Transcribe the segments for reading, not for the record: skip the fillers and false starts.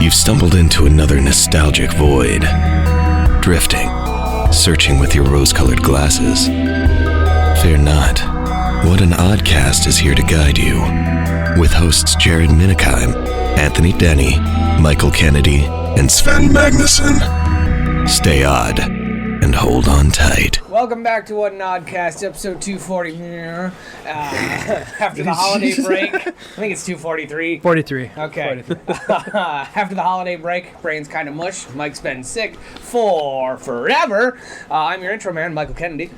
You've stumbled into another nostalgic void. Drifting, searching with your rose-colored glasses. Fear not. What an Oddcast is here to guide you. With hosts Jared Minikheim, Anthony Denny, Michael Kennedy, and Sven Magnuson. Stay odd and hold on tight. Welcome back to What an Oddcast, episode 240. After the holiday break, I think it's 243. 43. Okay. 43. After the holiday break, brain's kind of mush. Mike's been sick for forever. I'm your intro man, Michael Kennedy.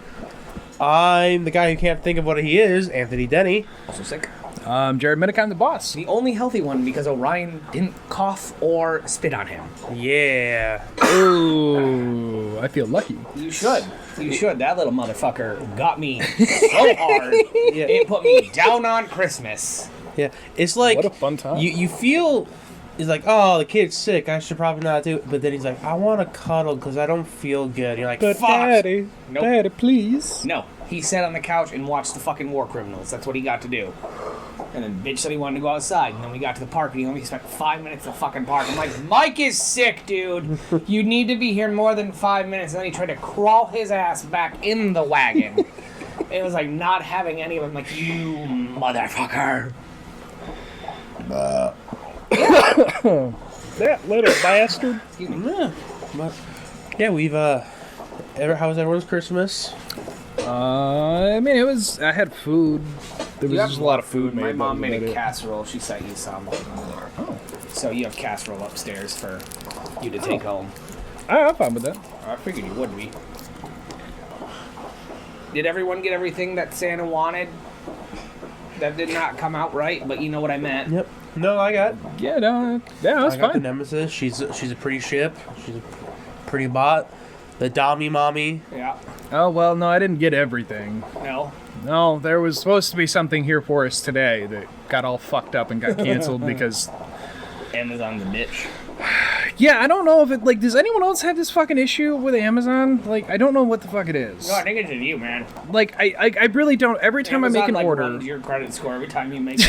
I'm the guy who can't think of what he is, Anthony Denny. Also sick. Jared Minikheim, the boss. The only healthy one because Orion didn't cough or spit on him. Yeah. Ooh, I feel lucky. You should. You should. That little motherfucker got me so hard. Yeah. It put me down on Christmas. Yeah. It's like... What a fun time. You feel... He's like, oh, the kid's sick. I should probably not do it. But then he's like, I want to cuddle because I don't feel good. You're like, But fuck. Daddy, Nope. Daddy, please. No. He sat on the couch and watched the fucking war criminals. That's what he got to do. And then bitch said he wanted to go outside. And then we got to the park and he only spent 5 minutes at the fucking park. I'm like, Mike is sick, dude. You need to be here more than 5 minutes. And then he tried to crawl his ass back in the wagon. It was like not having any of them. Like, you motherfucker. That little bastard. Excuse me. Yeah. But, yeah, we've... how was everyone's Christmas? I mean, I had food. There was just a lot of food made. My mom made a it. casserole. She sent you some. Oh. So you have casserole upstairs for you to take home. I'm fine with that. I figured you would be. Did everyone get everything that Santa wanted? That did not come out right, but you know what I meant. Yep. No, I got... Yeah, that's I got the fine. Nemesis. She's a pretty ship. She's a pretty bot. The Dommy Mommy. Yeah. Oh, well, no, I didn't get everything. No. No, there was supposed to be something here for us today that got all fucked up and got canceled because... Amazon's a bitch. Yeah, I don't know if it, like, does anyone else have this fucking issue with Amazon? Like, I don't know what the fuck it is. No, I think it's you, man. Like, I really don't. Every time Amazon, I make an like, order... runs your credit score every time you make it.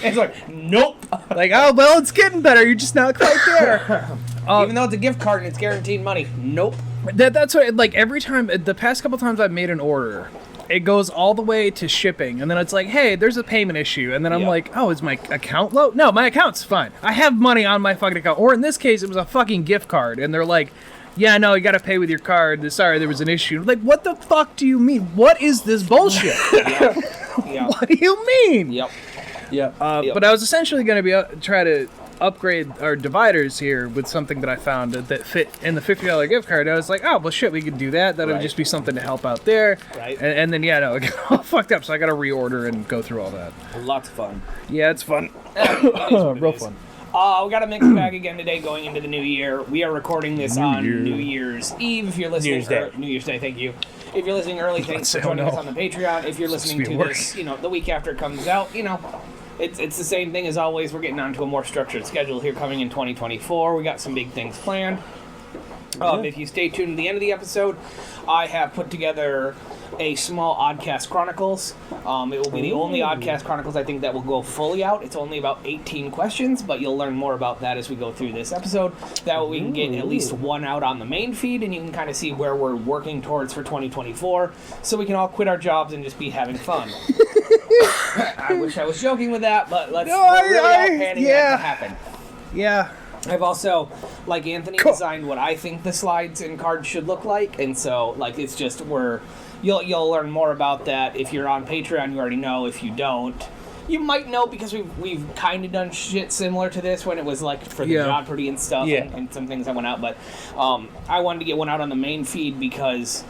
It's like, nope. Like, oh, well, it's getting better. You're just not quite there. Even though it's a gift card and it's guaranteed money. Nope. That's what, like, every time, the past couple times I've made an order, it goes all the way to shipping, and then it's like, hey, there's a payment issue, and then I'm like, oh, is my account low? No, my account's fine. I have money on my fucking account. Or in this case, it was a fucking gift card, and they're like, yeah, no, you gotta pay with your card. Sorry, there was an issue. Like, what the fuck do you mean? What is this bullshit? Yeah. What do you mean? Yep. Yeah. But I was essentially going to be try to upgrade our dividers here with something that I found that fit in the $50 gift card. I was like, oh, well, shit, we could do that. That'll just be something to help out there. Right. And then, yeah, no, it got all fucked up, so I got to reorder and go through all that. Lots of fun. Yeah, it's fun. Real fun. We got a mixed bag again today going into the new year. We are recording this on New Year's Eve. If you're listening, New Year's Day, thank you. If you're listening early, thanks for joining us on the Patreon. If you're listening to this, the week after it comes out, it's the same thing as always. We're getting onto a more structured schedule here coming in 2024. We got some big things planned. If you stay tuned to the end of the episode, I have put together a small Oddcast Chronicles. It will be the only Oddcast Chronicles I think that will go fully out. It's only about 18 questions, but you'll learn more about that as we go through this episode. That way we can get at least one out on the main feed, and you can kind of see where we're working towards for 2024, so we can all quit our jobs and just be having fun. I wish I was joking with that, but we're really all panning that to happen. Yeah. I've also, like Anthony, designed what I think the slides and cards should look like, and so, like, it's just you'll learn more about that. If you're on Patreon, you already know. If you don't, you might know because we've kind of done shit similar to this when it was, like, for the Jeopardy and stuff, and some things that went out, but I wanted to get one out on the main feed because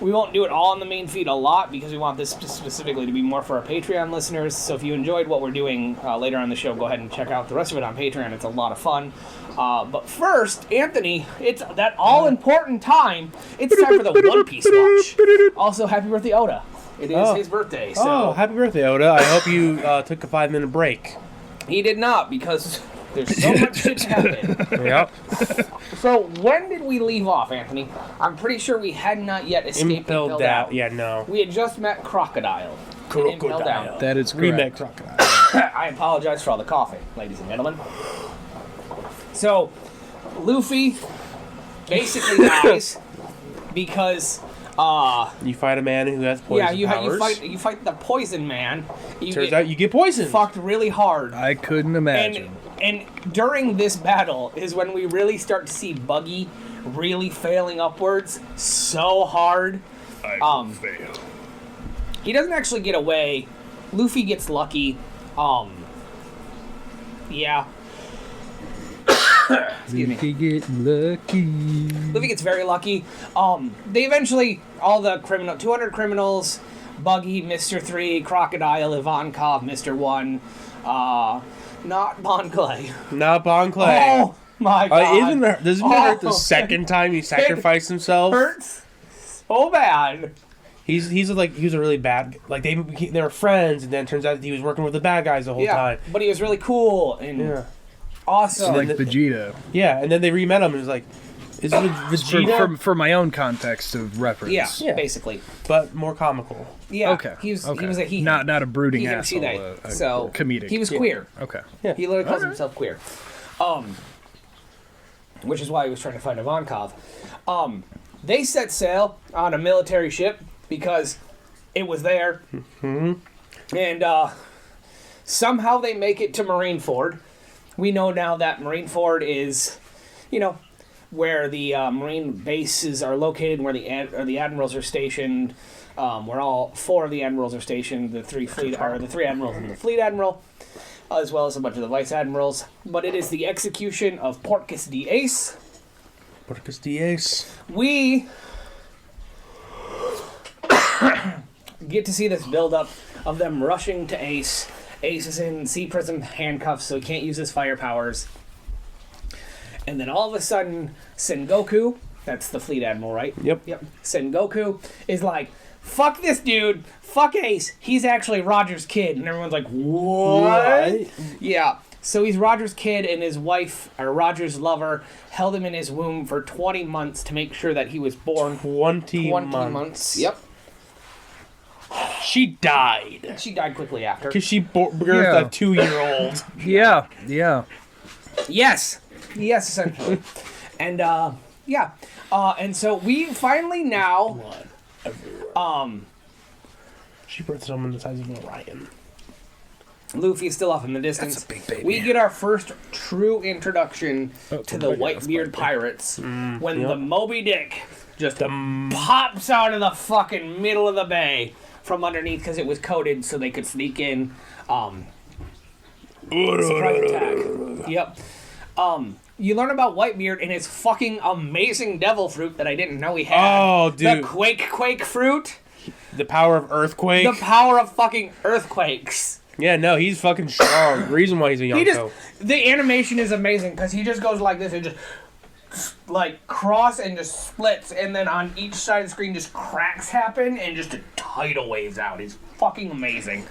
we won't do it all on the main feed a lot because we want this specifically to be more for our Patreon listeners. So if you enjoyed what we're doing later on the show, go ahead and check out the rest of it on Patreon. It's a lot of fun. But first, Anthony, it's that all-important time. It's time for the One Piece watch. Also, happy birthday, Oda. It is his birthday. So happy birthday, Oda. I hope you took a 5-minute break. He did not because there's so much shit to happen. Yep. So when did we leave off, Anthony? I'm pretty sure we had not yet escaped Impelled Down. Yeah, no. We had just met Crocodile. Crocodile. That is correct. Remake Crocodile. I apologize for all the coughing, ladies and gentlemen. So, Luffy basically dies because you fight a man who has poison powers. you fight the poison man. Turns out you get poisoned. Fucked really hard. I couldn't imagine. And during this battle is when we really start to see Buggy really failing upwards so hard. Fail. He doesn't actually get away. Luffy gets lucky. Yeah. Excuse me. Luffy get lucky. Luffy gets very lucky. They eventually, all the 200 criminals, Buggy, Mr. 3, Crocodile, Ivankov, Mr. 1, not Bon Clay. Not Bon Clay. Oh my god. Doesn't it hurt the second time he sacrificed himself? Hurts so bad. He was a really bad, like they were friends, and then it turns out that he was working with the bad guys the whole time. But he was really cool and awesome. Like Vegeta. Yeah, and then they re-met him and it was like, is it Vegeta? For my own context of reference. Yeah, basically. But more comical. Yeah. Okay. He was okay. a he. Not a brooding He asshole. so comedic. He was queer. Okay. Yeah. He literally calls himself queer. Which is why he was trying to find Ivankov. They set sail on a military ship because it was there. Mm-hmm. And somehow they make it to Marineford. We know now that Marineford is, where the Marine bases are located, where the admirals are stationed. Where all 4 of the admirals are stationed. The 3 admirals and the fleet admiral, as well as a bunch of the vice admirals. But it is the execution of Portcullis D. Ace. Portcullis D. Ace. We get to see this build-up of them rushing to Ace. Ace is in Sea Prism handcuffs, so he can't use his fire powers. And then all of a sudden, Sengoku, that's the fleet admiral, right? Yep. Sengoku is like, fuck this dude, fuck Ace, he's actually Roger's kid. And everyone's like, what? Yeah. So he's Roger's kid, and his wife, or Roger's lover, held him in his womb for 20 months to make sure that he was born. 20 months. Yep. She died. She died quickly after. Because she birthed a 2-year-old. Yeah. Yes, essentially. And, and so we finally now... Blood everywhere. She birthed someone the size of Orion. Luffy is still off in the distance. That's a big baby. We get our first true introduction to the Whitebeard pirates when the Moby Dick just pops out of the fucking middle of the bay from underneath because it was coated so they could sneak in. Surprise attack. Yep. You learn about Whitebeard and his fucking amazing devil fruit that I didn't know he had. Oh, dude. The Quake fruit. The power of earthquake. The power of fucking earthquakes. Yeah, no, he's fucking strong. The reason why he's a Yonko. The animation is amazing because he just goes like this and just like cross and just splits, and then on each side of the screen just cracks happen and just a tidal waves out. It's fucking amazing.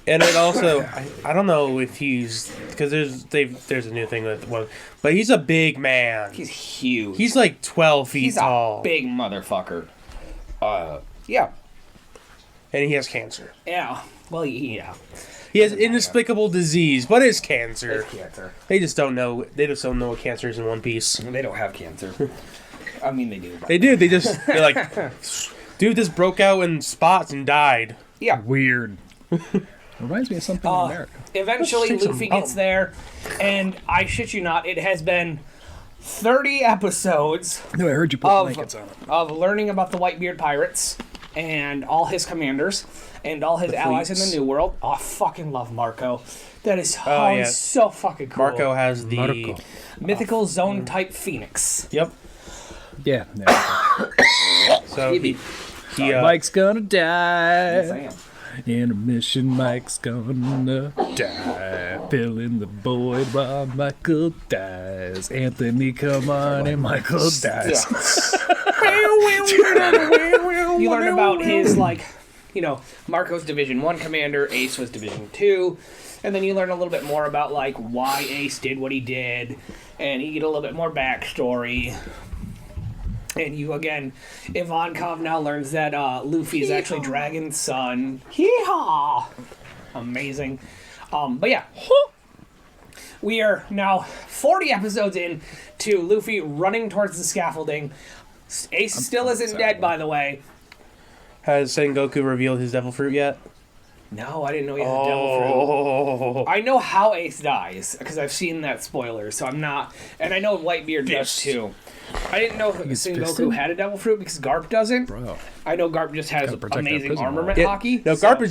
And it also, I don't know if he's, because there's a new thing with one, but he's a big man. He's huge. He's like 12 feet tall. He's a big motherfucker. Yeah. And he has cancer. Yeah. Well, yeah. He has inexplicable disease, but it's cancer. It's cancer. They just don't know what cancer is in One Piece. They don't have cancer. I mean, they do. They do. They're like, dude, this broke out in spots and died. Yeah. Weird. Reminds me of something in America. Eventually, Luffy gets there, and I shit you not, it has been 30 episodes. No, I heard you put blankets on it. Of learning about the Whitebeard pirates and all his commanders and all his allies in the New World. Oh, I fucking love Marco. That is so fucking cool. Marco has the mythical zone type phoenix. Yep. Yeah. So Mike's gonna die. Yes, I am. Intermission, Mike's gonna die. Fill in the void while Michael dies. Anthony, come on, and Michael dies. You learn about his, Marco's Division 1 commander, Ace was Division 2, and then you learn a little bit more about, why Ace did what he did, and you get a little bit more backstory. And you, again, Ivankov now learns that Luffy is actually Dragon's son. Hee-haw! Amazing. But yeah. We are now 40 episodes in to Luffy running towards the scaffolding. Ace still isn't dead, by the way. Has Sengoku revealed his devil fruit yet? No, I didn't know he had a devil fruit. I know how Ace dies, because I've seen that spoiler, so I'm not... And I know Whitebeard does, too. I didn't know Sengoku had a devil fruit, because Garp doesn't. Bro. I know Garp just has amazing armament hockey. No, Garp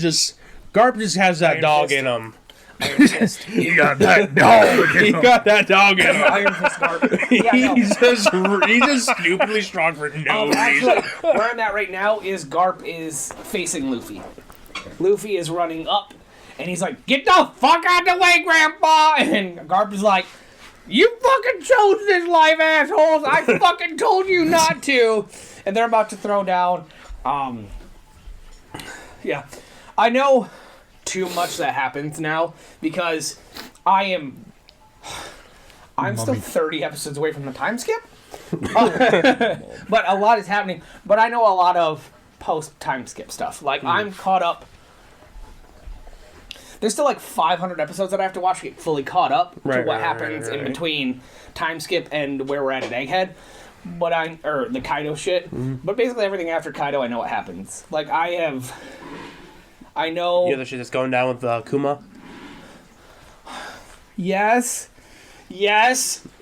just has that dog in him. Iron Fist. He got that dog. He got that dog in him. Iron Fist Garp. Yeah, no. He's just stupidly strong for no reason. Actually, where I'm at right now is Garp is facing Luffy. Luffy is running up, and he's like, "Get the fuck out the way, Grandpa!" And Garp is like, "You fucking chose this life, assholes! I fucking told you not to!" And they're about to throw down. Yeah. I know too much that happens now, because I'm still 30 episodes away from the time skip. But a lot is happening. But I know a lot of post-time skip stuff. Like, I'm caught up. There's still like 500 episodes that I have to watch to get fully caught up to what happens in between time skip and where we're at Egghead. But or the Kaido shit. But basically everything after Kaido, I know what happens. Like, I know... The other shit that's going down with Kuma? Yes.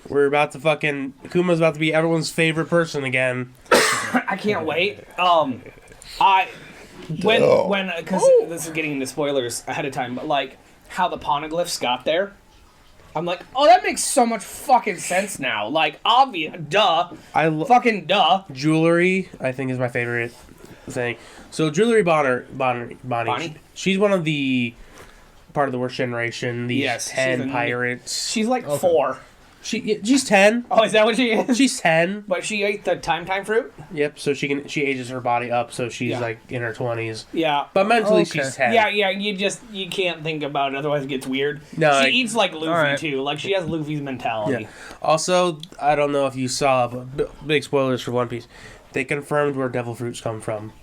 We're about to Kuma's about to be everyone's favorite person again. I can't wait. Because this is getting into spoilers ahead of time, but like how the poneglyphs got there, I'm like, oh, that makes so much fucking sense now. Like, obvious, duh. Fucking duh. Jewelry, I think, is my favorite thing. So, Jewelry Bonnie, she's one of the part of the worst generation. These 10 pirates. She's like 4. She's 10. Oh, is that what she is? She's 10. But she ate the time fruit? Yep, so she ages her body up, so she's like in her 20s. Yeah. But mentally she's 10. Yeah, you can't think about it, otherwise it gets weird. No, she eats like Luffy too. Like, she has Luffy's mentality. Yeah. Also, I don't know if you saw, but big spoilers for One Piece. They confirmed where devil fruits come from.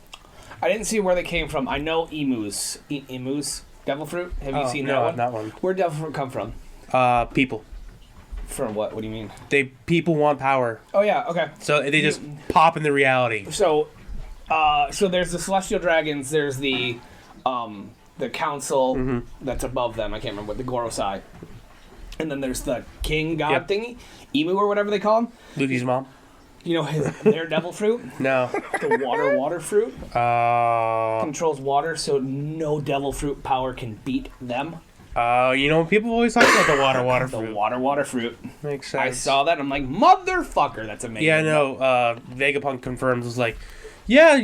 I didn't see where they came from. I know emus. Emus? Devil fruit? Have you seen that one? No, not one. Where'd devil fruit come from? People. From what? What do you mean? People want power. Oh yeah, okay. So they just pop into reality. So there's the celestial dragons. There's the council that's above them. I can't remember what the Gorosei. And then there's the king god thingy, Emu or whatever they call him. Luffy's mom. You know their devil fruit. No. The water fruit. Controls water, so no devil fruit power can beat them. People always talk about the water fruit. The water fruit. Makes sense. I saw that, I'm like, motherfucker, that's amazing. Yeah, no, Vegapunk confirms, was like, yeah,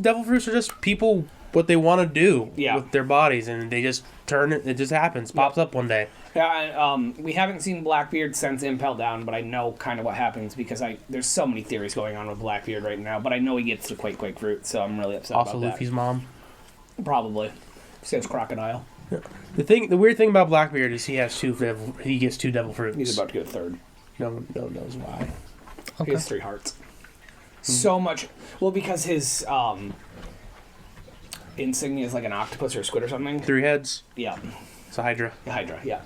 devil fruits are just people, what they want to do with their bodies, and they just turn it just happens, pops up one day. Yeah, we haven't seen Blackbeard since Impel Down, but I know kind of what happens, because there's so many theories going on with Blackbeard right now, but I know he gets the Quake fruit, so I'm really upset about that. Also Luffy's mom? Probably. Says Crocodile. Yeah. The weird thing about Blackbeard is he gets 2 devil fruits. He's about to get a 3rd. No one knows why. Okay. He has 3 hearts. So much. Well, because his insignia is like an octopus or a squid or something. 3 heads. Yeah. It's a Hydra. Yeah.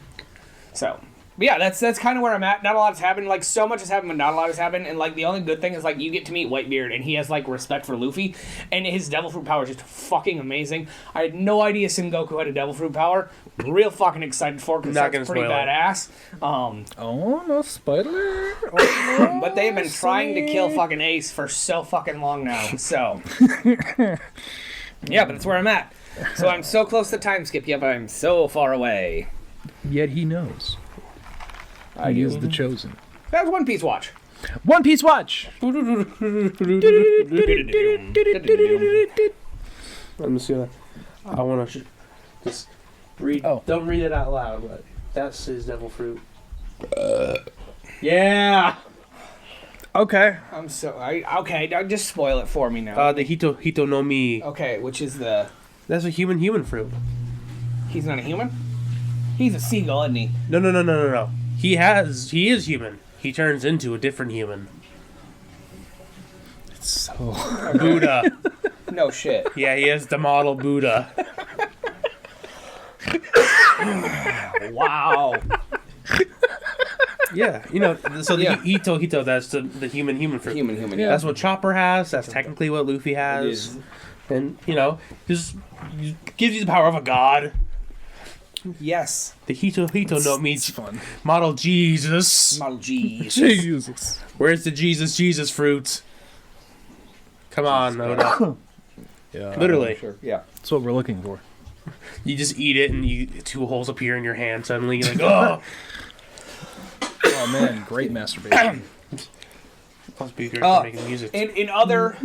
So, but yeah, that's kind of where I'm at. Not a lot has happened. Like, so much has happened, but not a lot has happened. And like, the only good thing is like you get to meet Whitebeard, and he has like respect for Luffy, and his devil fruit power is just fucking amazing. I had no idea Sengoku had a devil fruit power. Real fucking excited for it, because that's pretty badass. No spoiler. Oh, but they've been trying to kill fucking Ace for so fucking long now. So yeah, but that's where I'm at. So I'm so close to time skip, but I'm so far away. Yet he knows. He is the chosen. That was One Piece Watch. One Piece Watch. Let me see that. I want to just read. Oh. Don't read it out loud, but that's his devil fruit. Yeah. Okay. I'm so okay. Just spoil it for me now. The Hito no Mi. Okay, which is the? That's a human fruit. He's not a human. He's a seagull, isn't he? No. He is human. He turns into a different human. It's so Buddha. No shit. Yeah, he is the model Buddha. Wow. Yeah, so the Hito, that's the human fruit. Human. Yeah. That's what Chopper has. That's technically what Luffy has. And, just gives you the power of a god. Yes. The Hito no means fun. Model Jesus. Model G. Jesus. Where's the Jesus fruit? Come on, Oda. Yeah. Literally. Sure. Yeah. That's what we're looking for. You just eat it and 2 holes appear in your hand suddenly. You're like, oh! Oh, man. Great masturbation. Must be great for making music. In other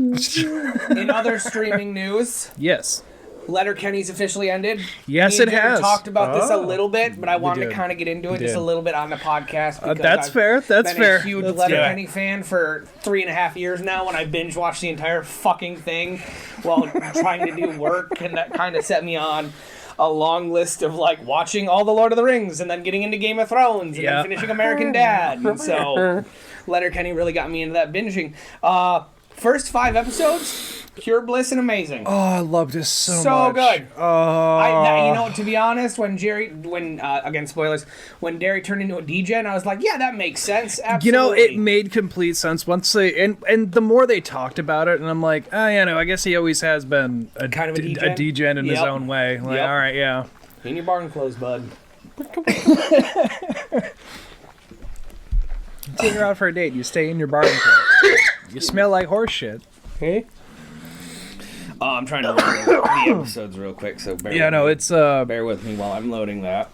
streaming news, Yes. Letterkenny's officially ended. Yes, Me and it Jared has. talked about this a little bit, but I wanted to did. kind of get into it We just a did. little bit on the podcast. Because That's I've fair. That's been fair. a huge That's Letterkenny fan for 3.5 years now. When I binge watched the entire fucking thing while trying to do work, and that kind of set me on a long list of like watching all the Lord of the Rings and then getting into Game of Thrones and then finishing American Dad. And so Letterkenny really got me into that binging. First 5 episodes, pure bliss and amazing. Oh, I loved this so So much. good. Oh. To be honest, when again spoilers, when Derry turned into a degen, I was like, yeah, that makes sense. Absolutely. It made complete sense once they and the more they talked about it, and I'm like, I guess he always has been a Kind of a degen? degen in his own way. Like, Yep. all right, yeah. In your barn clothes, bud. Take her out for a date. You stay in your barn clothes. You smell like horse shit. Hey? I'm trying to load the episodes real quick, so Bear with me while I'm loading that.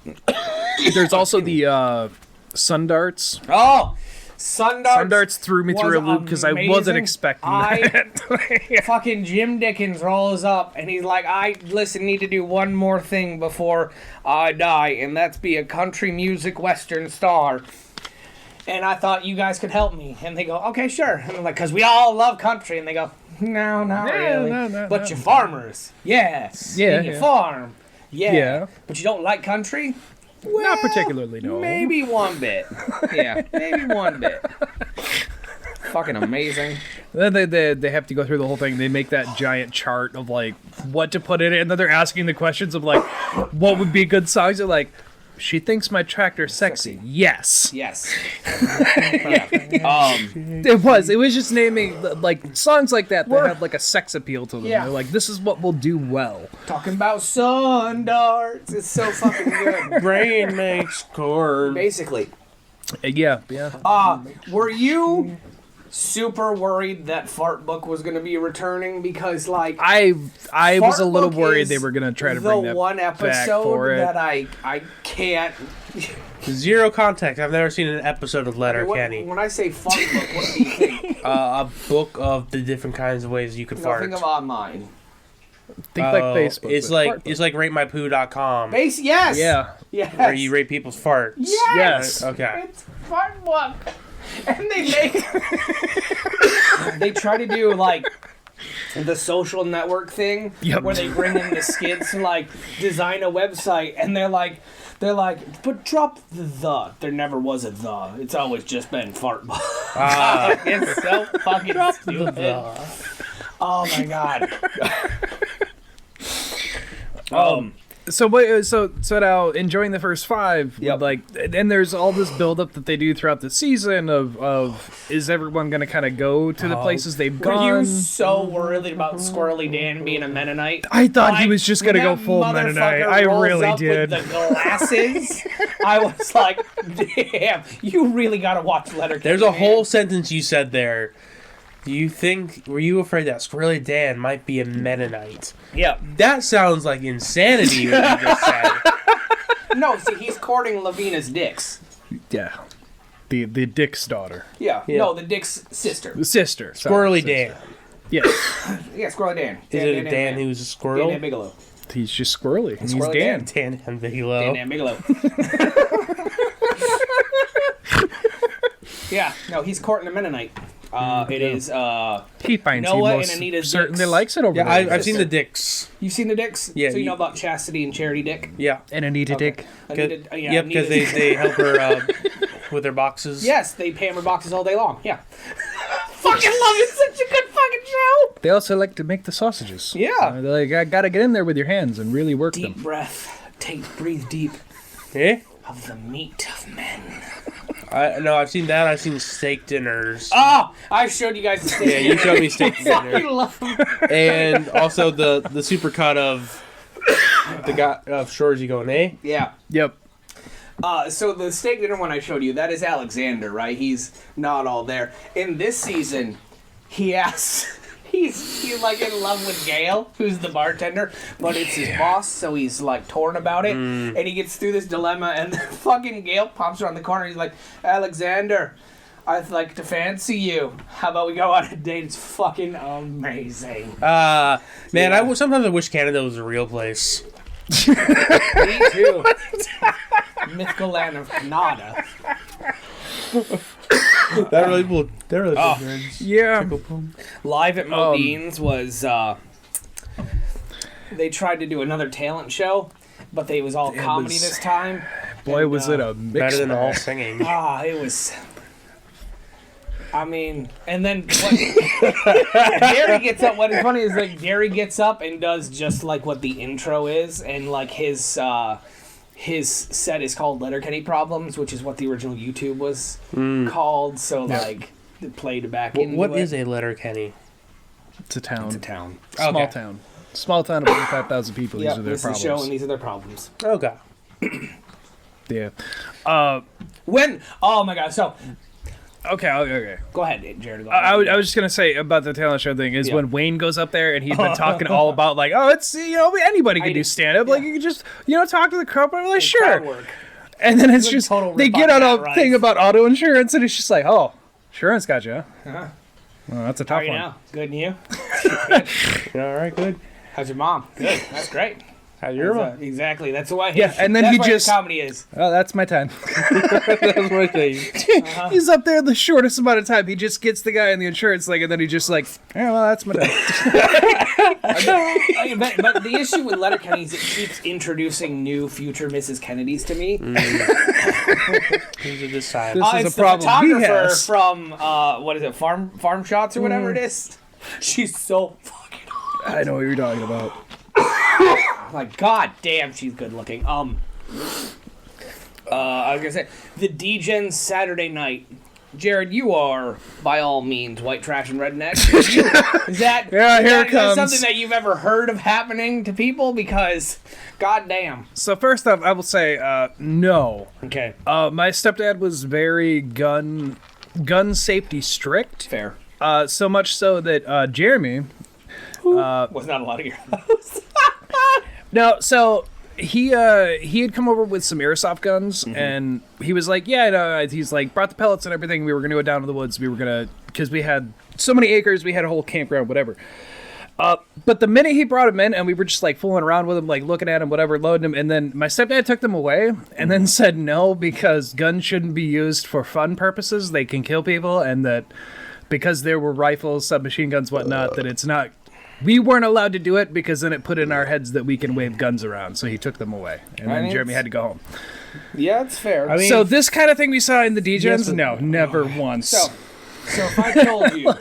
There's also the sun darts. Oh, Sun Darts threw me through a loop because I wasn't expecting that. Fucking Jim Dickens rolls up and he's like, need to do one more thing before I die, and that's be a country music western star. And I thought you guys could help me. And they go, okay, sure. And I'm like, because we all love country. And they go, no, not really. But you're farmers. Yes. Yeah, And you farm. Yeah. Yeah. But you don't like country? Not particularly, no. Maybe one bit. Yeah, maybe one bit. Fucking amazing. Then they have to go through the whole thing. They make that giant chart of like what to put in it, and then they're asking the questions of like what would be good songs. They're like, she thinks my tractor's sexy. Yes. Yes. It was just naming like songs like that had like a sex appeal to them. Yeah. They're like, this is what will do well. Talking about sun darts. It's so fucking good. Brain makes corn. Basically. Yeah. Were you super worried that Fart Book was going to be returning? Because, like, I was a Fart little Book worried is they were gonna try to bring that the one back episode for it. that I can't. Zero context. I've never seen an episode of Letterkenny. When I say Fart Book, what do you think? A book of the different kinds of ways you could fart. Think of online. Think like Facebook. It's but like Fart Book. it's like ratemypoo.com. Yes. Yeah. Yes. Where you rate people's farts. Yes. Okay. It's Fart Book. And they try to do like the social network thing where they bring in the skids to like design a website, and they're like, but drop the. There never was a the. It's always just been Fart Book. It's so fucking stupid. Oh my god. So now enjoying the first 5, like, and there's all this buildup that they do throughout the season of is everyone going to kind of go to the places they've gone? Were you so worried about Squirrely Dan being a Mennonite? I thought he was just going to go full Mennonite. I really did. With the glasses, I was like, damn, you really got to watch Letterkenny. There's a whole sentence you said there. Were you afraid that Squirrely Dan might be a Mennonite? Yeah. That sounds like insanity what you just said. No, see, he's courting Lavina's Dix. Yeah. The Dick's daughter. Yeah. No, the Dick's sister. The sister. Squirrely Dan. Yes. Yeah, Squirrely Dan. Is it a Dan who's a squirrel? Dan Bigelow. He's just squirrely. He's Squirrely Dan. Dan Bigelow. Dan Bigelow. Yeah, no, he's courting a Mennonite. It is He finds Noah he most and Anita's certainly Dicks. likes it over Yeah, there. I've seen the Dicks. You've seen the Dicks? Yeah, So you know about Chastity and Charity Dick? Yeah. And Anita Dick. Anita, Yep, because they help her with their boxes. Yes, they pay him her boxes all day long. Yeah. Fucking love it. Such a good fucking show. They also like to make the sausages. Yeah. They're like, I gotta get in there with your hands and really work Deep them. breath. Breathe deep Eh? of the meat of men. I've seen that. I've seen steak dinners. Oh, I showed you guys the steak. Yeah, you showed me steak dinner. I love them. And also the super cut of the guy of Shorzy going, eh? Yeah. Yep. So the steak dinner one I showed you, that is Alexander, right? He's not all there. In this season, he's like in love with Gail, who's the bartender, but it's his boss, so he's like torn about it. And he gets through this dilemma, and then fucking Gail pops around the corner. He's like, Alexander, I'd like to fancy you. How about we go on a date? It's fucking amazing. Man, sometimes I wish Canada was a real place. Me too. Mythical land of Canada. That really will. That really Yeah. Live at Modine's was they tried to do another talent show, but it was all comedy this time. Boy, and, was it a mix. better than all singing. it was. I mean, and then Gary gets up. What is funny is like Gary gets up and does just like what the intro is, and like his set is called Letterkenny Problems, which is what the original YouTube was called. So like, it played back into What it. is a Letterkenny? It's a town. It's a town. Small town. Small town of over 5,000 people. These are their this problems. is a show, and these are their problems. Okay. Yeah. Oh my god! So Okay. go ahead, Jared. I was just gonna say about the talent show thing is when Wayne goes up there and he's been talking all about like, oh, it's anybody can do stand up, like you can just talk to the crowd, and I'm like, sure. Work. And then it's Like just total they rip get on on Matt a thing Rife. about auto insurance, and it's just like, oh, insurance got you. Uh-huh. Well, that's a How are tough you one. now? Good, and you? All right, good. How's your mom? Good. That's great. How's your mom? Exactly. That's the way. Yeah, and then that's he why just- his comedy is. Oh, that's my time. That's my thing. He's up there the shortest amount of time. He just gets the guy in the insurance thing, and then he just like, yeah, well, that's my time. But the issue with Letterkenny is it keeps introducing new future Mrs. Kennedys to me. These are this side. This is It's a problem the he photographer has. from what is it, Farm Shots or whatever it is. She's so fucking hot. I know what you're talking about. Like, god damn, she's good looking. I was gonna say the D-Gen Saturday night. Jared, you are by all means white trash and redneck. Is that Yeah, here it is that comes. something that you've ever heard of happening to people? Because, god damn. So first off, I will say no. Okay, My stepdad was very gun safety strict. fair. So much so that Jeremy. Was not a lot of your house. No, so he had come over with some airsoft guns, and he was like, yeah, no, he's like brought the pellets and everything. We were gonna go down to the woods. We were gonna because we had so many acres. We had a whole campground, whatever. But the minute he brought him in, and we were just like fooling around with him, like looking at him, whatever, loading him, and then my stepdad took them away, and then said no because guns shouldn't be used for fun purposes. They can kill people, and that because there were rifles, submachine guns, whatnot, that it's not. We weren't allowed to do it because then it put in our heads that we can wave guns around. So he took them away, and then Jeremy had to go home. Yeah, it's fair. I mean, So this kind of thing we saw in the DJs, Yes, no, never once. So if I told you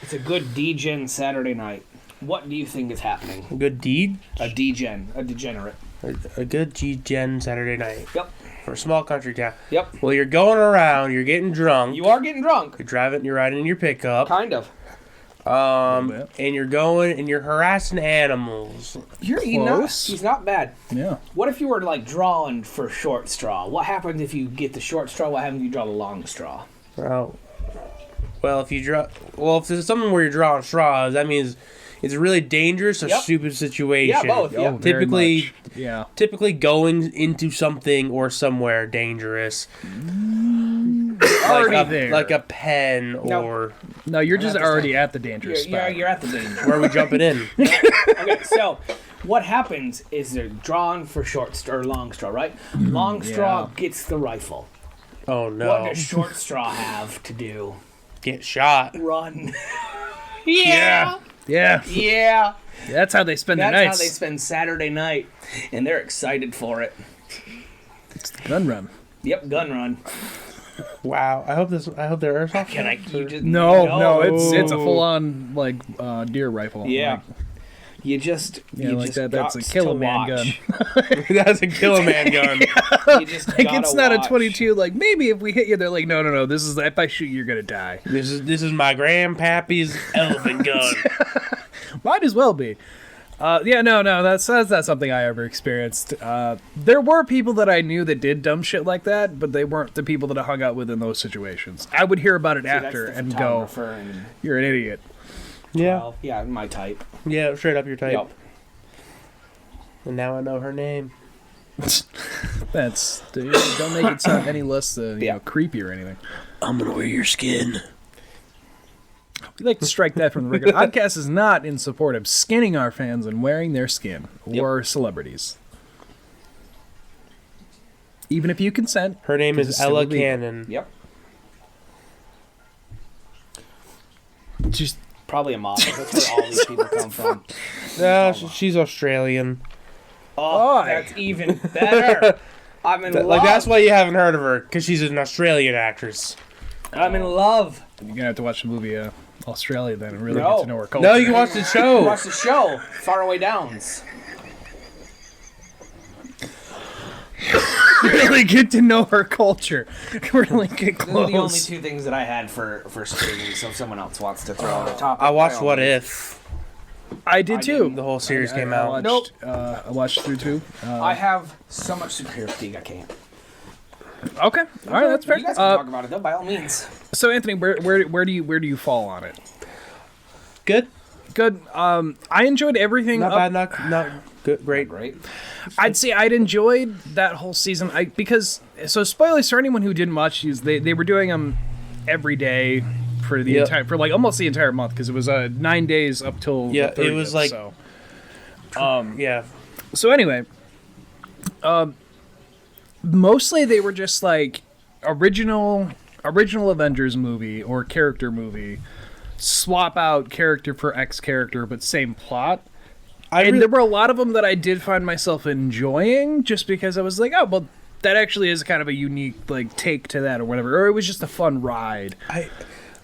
it's a good D-Gen Saturday night, what do you think is happening? a good deed. A D-Gen, a degenerate. A good G-Gen Saturday night. Yep. For a small country town. Yep. Well, you're going around. You're getting drunk. You are getting drunk. You're driving. You're riding in your pickup. Kind of. bit. And you're going and you're harassing animals. He's not bad. Yeah. What if you were like drawing for short straw? What happens if you get the short straw? What happens if you draw the long straw? Well, if there's something where you're drawing straws, that means it's a really dangerous or Yep. stupid situation. Yeah, both. Yeah. Very Typically, much. Yeah. typically going into something or somewhere dangerous, Already there. like a pen No. or No, you're just have to already say- at the dangerous spot. You're at the danger. where are we jumping in? Okay, so what happens is they're drawn for or long straw, right? Long straw gets the rifle. Oh What no! does short straw have to do? Get shot. Run. Yeah. Yeah. Yeah. That's how they spend That's their nights. how they spend Saturday night, and they're excited for it. Gun run. Yep, gun run. Wow! I hope they're airsoft. Can I? You just No, it's a full on like deer rifle. Yeah. Like, You just that's a kill a man gun. That's a kill a man gun. You just like it's not a 22. Like maybe if we hit you, they're like, no. This is if I shoot you, you're gonna die. This is my grandpappy's elephant gun. Might as well be. No. That's not something I ever experienced. There were people that I knew that did dumb shit like that, but they weren't the people that I hung out with in those situations. I would hear about it after and go, "You're an idiot." Yeah. Well, yeah, my type. Yeah, straight up your type. Yep. And now I know her name. Don't make it sound any less creepy or anything. I'm gonna wear your skin. We'd like to strike that from the record. Oddcast is not in support of skinning our fans and wearing their skin or celebrities. Even if you consent. Her name is Ella Cannon. Yep. Just probably a model. That's where all these people come from. No, she's Australian. Oh, that's even better. I'm in love. Like that's why you haven't heard of her, because she's an Australian actress. I'm in love. You're gonna have to watch the movie Australia then and really get to know her culture. No, you can watch the show. Watch the show. Faraway Downs. Really get to know her culture. Really get close. Those are the only two things that I had for streaming. So if someone else wants to throw out a topic, I watched What If. I did too. The whole series came out. I watched through too. I have so much superior fatigue I can't. Okay, all right, that's fair. You guys can talk about it though, by all means. So Anthony, where do you fall on it? Good. I enjoyed everything. Not bad. Not good. Great. I'd say I'd enjoyed that whole season. Because spoilers for anyone who didn't watch these. They were doing them every day for the entire like almost the entire month because it was 9 days up till the 30th, it was like So anyway, mostly they were just like original Avengers movie or character movie. Swap out character for X character, but same plot. There were a lot of them that I did find myself enjoying, just because I was like, oh, well, that actually is kind of a unique like take to that or whatever, or it was just a fun ride.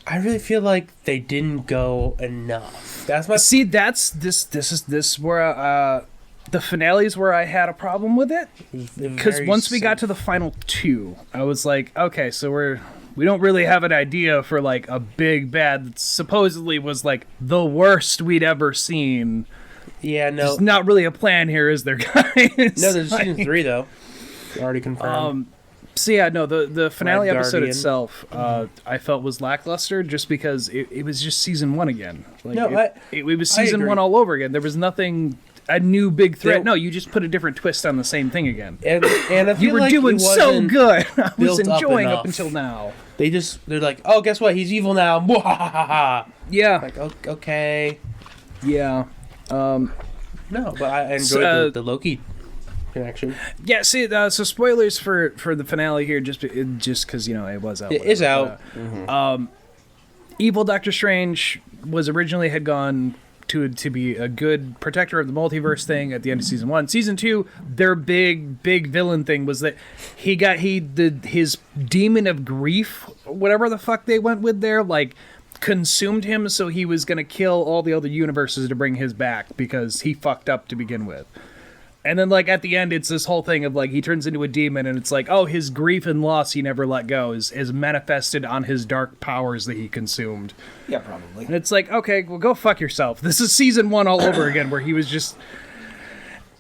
I really feel like they didn't go enough. That's my this where the finale is where I had a problem with it, because once we got to the final two, I was like, okay, so we don't really have an idea for like a big bad that supposedly was like the worst we'd ever seen. Yeah, no. There's not really a plan here, is there, guys? No, there's season 3 though. Already confirmed. The finale episode itself, I felt was lackluster just because it was just season 1 again. Like, it was season 1 all over again. There was nothing. A new big threat. No, you just put a different twist on the same thing again. And I feel you were like doing so good. I was enjoying up until now. They're like, oh, guess what? He's evil now. Yeah. Like, okay. Yeah. No, but I enjoyed the Loki connection. Yeah. See, so spoilers for the finale here, just because it was out. It is out. Evil Doctor Strange had gone to be a good protector of the multiverse thing at the end of season 1. Season 2, their big villain thing was that his demon of grief, whatever the fuck they went with there, like consumed him, so he was gonna kill all the other universes to bring his back because he fucked up to begin with. And then, like, at the end, it's this whole thing of, like, he turns into a demon, and it's like, oh, his grief and loss he never let go is manifested on his dark powers that he consumed. Yeah, probably. And it's like, okay, well, go fuck yourself. This is season 1 all over again, where he was just...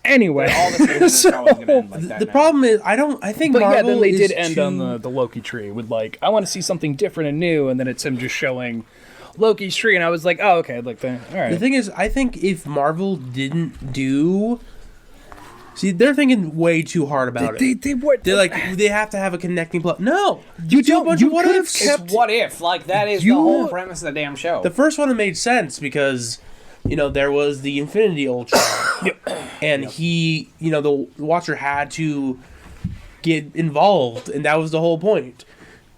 Anyway. All the the problem is, I think Marvel yeah, then they did end on the Loki tree with, like, I want to see something different and new, and then it's him just showing Loki's tree, and I was like, oh, okay, like, all right. The thing is, I think if Marvel didn't do... See, they're thinking way too hard about it. They're like, they have to have a connecting plot. No, you don't. You could have kept What If. Like, that is the whole premise of the damn show. The first one made sense because, there was the Infinity Ultron, and he, the Watcher had to get involved, and that was the whole point.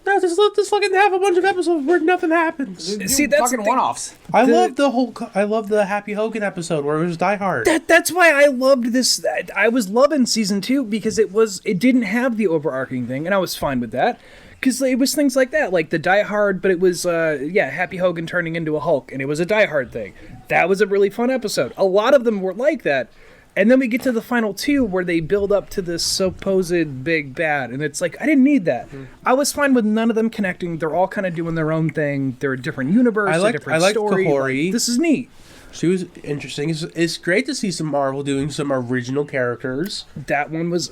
No, just let this fucking have a bunch of episodes where nothing happens. See, that's fucking one-offs. I love the Happy Hogan episode where it was Die Hard. That's why I loved this. I was loving season 2 because it didn't have the overarching thing, and I was fine with that. because it was things like that, like the Die Hard, but it was Happy Hogan turning into a Hulk, and it was a Die Hard thing. That was a really fun episode. A lot of them were like that. And then we get to the final two where they build up to this supposed big bad. And it's like, I didn't need that. I was fine with none of them connecting. They're all kind of doing their own thing. They're a different universe, a different story. Kahori. Like, this is neat. She was interesting. It's great to see some Marvel doing some original characters. That one was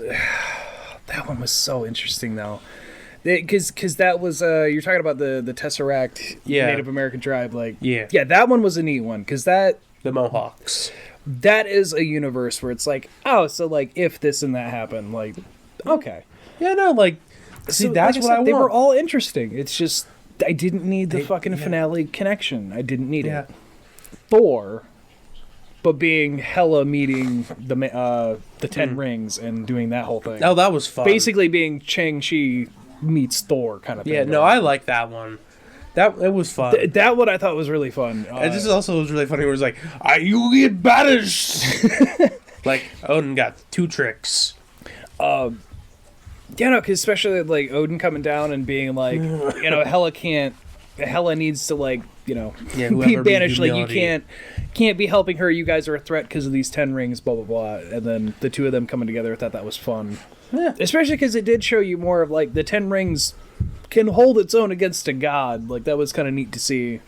so interesting, though. Because that was, you're talking about the Tesseract Native American tribe. Like, yeah, that one was a neat one. Because the Mohawks. That is a universe where it's like, oh, so like if this and that happened, like, okay. Yeah, no, like, see, so, that's like what I want. They were all interesting. It's just, I didn't need the fucking finale connection. I didn't need it. Thor, but being hella meeting the 10 rings and doing that whole thing. Oh, that was fun. Basically being Shang-Chi meets Thor kind of thing. Yeah, no, I like that one. It was fun. That one I thought was really fun. And this also was really funny where it was like, you get banished! Like, Odin got 2 tricks. Yeah, no, because especially, like, Odin coming down and being like, Hela needs to, like, be banished. Like, you can't be helping her. You guys are a threat because of these 10 rings, blah, blah, blah. And then the two of them coming together, I thought that was fun. Yeah. Especially because it did show you more of, like, the 10 rings can hold its own against a god. Like, that was kind of neat to see.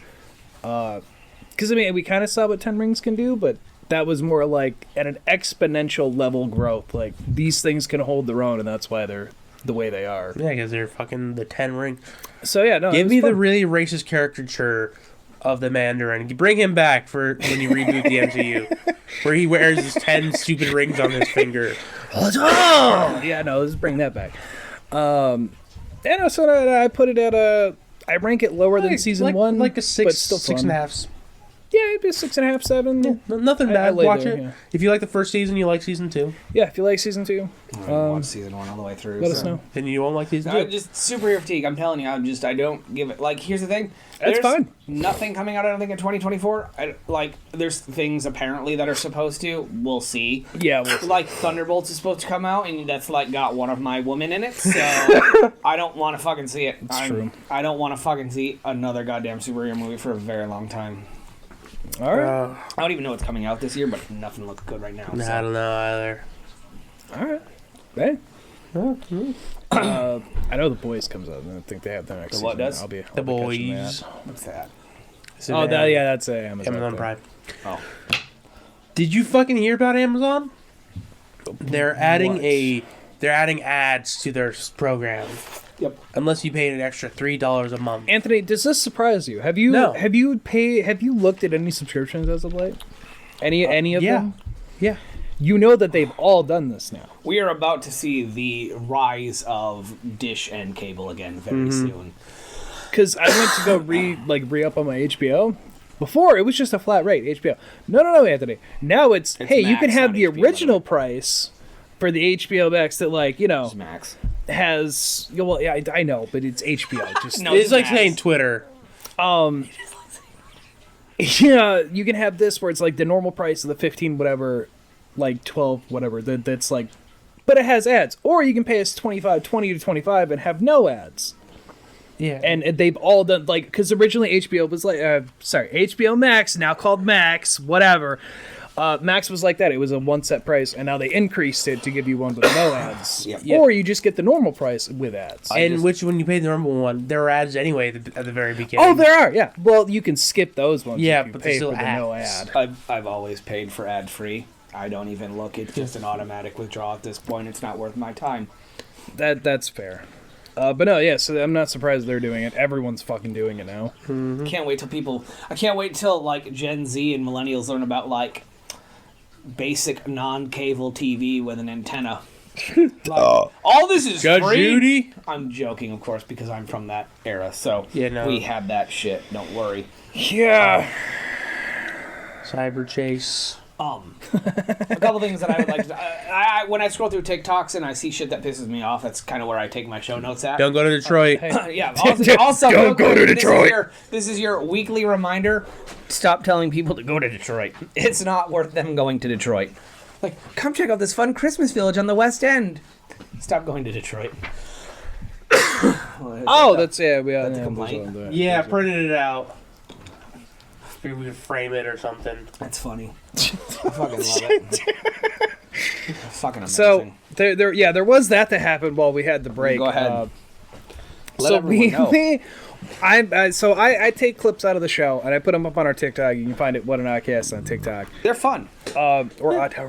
Because, I mean, we kind of saw what 10 rings can do, but that was more like at an exponential level growth. Like, these things can hold their own, and that's why they're the way they are. Yeah, because they're fucking the 10 ring. So, yeah, no. Give me the really racist caricature of the Mandarin. Bring him back for when you reboot the MCU, where he wears his 10 stupid rings on his finger. Yeah, no, let's bring that back. Yeah, no, so I put it at I rank it lower than season 1. Like a 6, but still 6.5. Yeah, it'd be a 6.5, 7. Yeah, nothing bad. Watch it. Yeah. If you like the first season, you like season 2. Yeah, if you like season 2. Watch season 1 all the way through. Let us know. Then you won't like season 2. Just superhero fatigue. I'm telling you, I don't give it. Like, here's the thing. That's fine. Nothing coming out, I don't think, in 2024. There's things apparently that are supposed to. We'll see. Yeah, we'll see. Like, Thunderbolts is supposed to come out, and that's, like, got one of my women in it, so I don't want to fucking see it. That's true. I don't want to fucking see another goddamn superhero movie for a very long time. All right. I don't even know what's coming out this year, but nothing looks good right now. So. I don't know either. All right. Hey. I know The Boys comes out, and I think they have the next season. What does? I'll be The Boys. What's that? That's Amazon Prime. Oh. Did you fucking hear about Amazon? They're adding ads to their program. Yep. Unless you paid an extra $3 a month. Anthony, does this surprise you? Have you looked at any subscriptions as of late? Any of them? Yeah. You know that they've all done this now. We are about to see the rise of dish and cable again very soon. Because I went to go re-up on my HBO. Before, it was just a flat rate, HBO. No, Anthony. Now it's hey, Max, you can have the HBO original price for the HBO Max that, like, Max has... Well, yeah, I know, but it's HBO. Just no, it's like saying Twitter. Yeah, you can have this where it's like the normal price of the 15 whatever, like 12 whatever, that's like... But it has ads. Or you can pay us $20 to $25 and have no ads. Yeah. And they've all done, like, because originally HBO was like, HBO Max, now called Max, whatever. Max was like that. It was a one set price, and now they increased it to give you one with no ads. Yep. Or you just get the normal price with ads. When you pay the normal one, there are ads anyway at the very beginning. Oh, there are, yeah. Well, you can skip those ones. Yeah, if you but pay still for the no ad. I've always paid for ad free. I don't even look. It's just an automatic withdrawal at this point. It's not worth my time. That's fair. But no, yeah, so I'm not surprised they're doing it. Everyone's fucking doing it now. Mm-hmm. I can't wait till like Gen Z and millennials learn about like basic non-cable TV with an antenna. All this is Judge free. Judy? I'm joking, of course, because I'm from that era. So we have that shit. Don't worry. Yeah. Cyber Chase. A couple things that I would like to... when I scroll through TikToks and I see shit that pisses me off, that's kind of where I take my show notes at. Don't go to Detroit. Yeah. Also, don't go to Detroit. This is your weekly reminder. Stop telling people to go to Detroit. It's not worth them going to Detroit. Like, come check out this fun Christmas village on the West End. Stop going to Detroit. Oh, that's yeah. We had the complaint? Yeah, I printed it out. Maybe we could frame it or something. That's funny. I fucking love it. Fucking amazing. So there was that to happen while we had the break. Go ahead. Let So everyone know. I take clips out of the show and I put them up on our TikTok. You can find it What an Oddcast on TikTok. They're fun. Or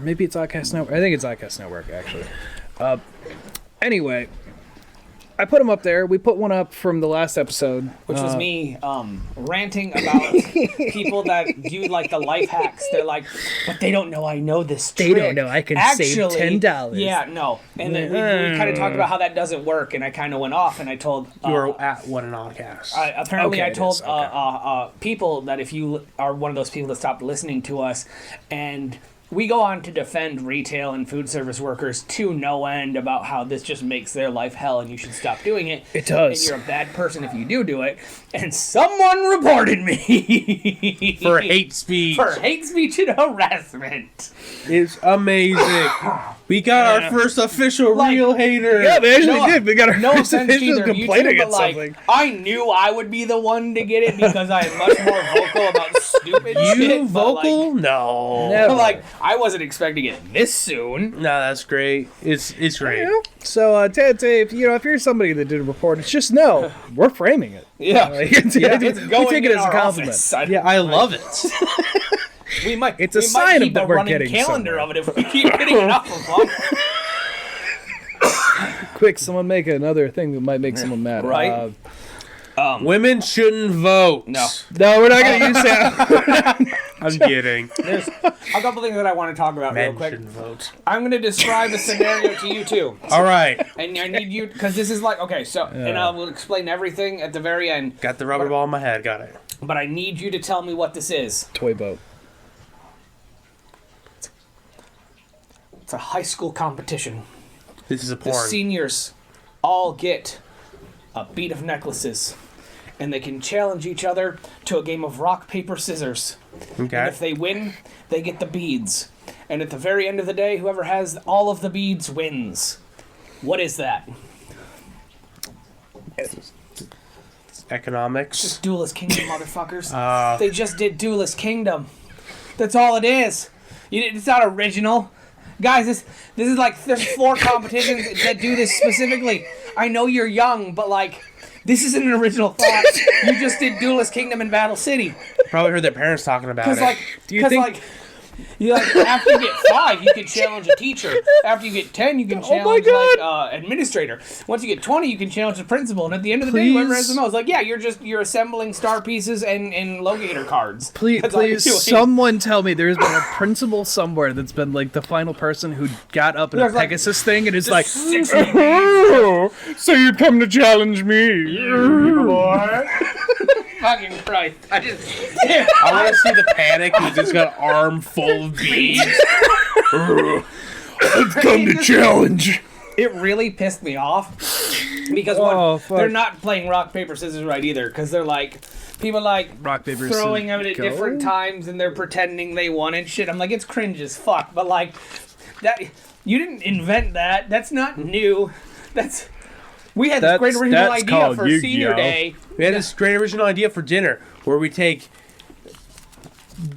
maybe it's Oddcast Network. I think it's Oddcast Network actually. Anyway, I put them up there. We put one up from the last episode, Which was me ranting about people that do like the life hacks. They're like, but they don't know I know this trick. They don't know I can save $10. Yeah, no. And then we kind of talked about how that doesn't work, and I kind of went off, and I told... You were at What an Oddcast. Apparently, Okay, I told it is, okay. people that if you are one of those people that stopped listening to us, and... We go on to defend retail and food service workers to no end about how this just makes their life hell and you should stop doing it. It does. And you're a bad person if you do it. And someone reported me For hate speech. For hate speech and harassment. It's amazing. We got our first official real hater. Yeah, they actually did. We got our No first offense to official either of you complaint two, but against like, something. I knew I would be the one to get it because I am much more vocal about stupid shit. You but, vocal? Like, No. Never. like, I wasn't expecting it this soon. No, that's great. It's great. You know? So, if you're somebody that did a report, it's just know we're framing it. Yeah. Like, It's we going take it in as a our compliment. office. Yeah, I love it. It's a sign keep that a we're running getting calendar somewhere. of it if we keep getting enough of them. Quick, someone make another thing that might make someone mad. Right. Women shouldn't vote. No. No, we're not going to use that. I'm kidding. There's a couple things that I want to talk about real Men quick. shouldn't vote. I'm going to describe a scenario to you too. All right. And I need you, because this is like, okay, so, and I will explain everything at the very end, Got the rubber ball in my head. Got it. but I need you to tell me what this is. Toy boat. It's a high school competition. This is a The porn. seniors all get a bead of necklaces, and they can challenge each other to a game of rock, paper, scissors. Okay. And if they win, they get the beads. And at the very end of the day, whoever has all of the beads wins. What is that? Economics. Just Duelist Kingdom, motherfuckers. They just did Duelist Kingdom. That's all it is. It's not original. Guys, this is like, there's 4 competitions that do this specifically. I know you're young, but like, this isn't an original thought. You just did Duelist Kingdom in Battle City. Probably heard their parents talking about Because it. like, after you get 5, you can challenge a teacher. After you get 10, you can challenge administrator. Once you get 20, you can challenge the principal. And at the end of the day, whoever has the most, like, yeah, you're assembling star pieces and locator cards. Please, That's all you're doing. someone tell me there's been a principal somewhere that's been like the final person who got up in a There's, like, Pegasus thing and is like, 60 oh, so you'd come to challenge me. Fucking Christ. I want to see the panic. He's just got an arm full of beads. I've come to challenge. It really pissed me off because they're not playing rock, paper, scissors right either, because they're like, people like Rock, paper, throwing them scissors, at different times and they're pretending they won and shit. I'm like, it's cringe as fuck, but like, that, you didn't invent that. That's not new. We had this great original idea for senior day. We had this great original idea for dinner where we take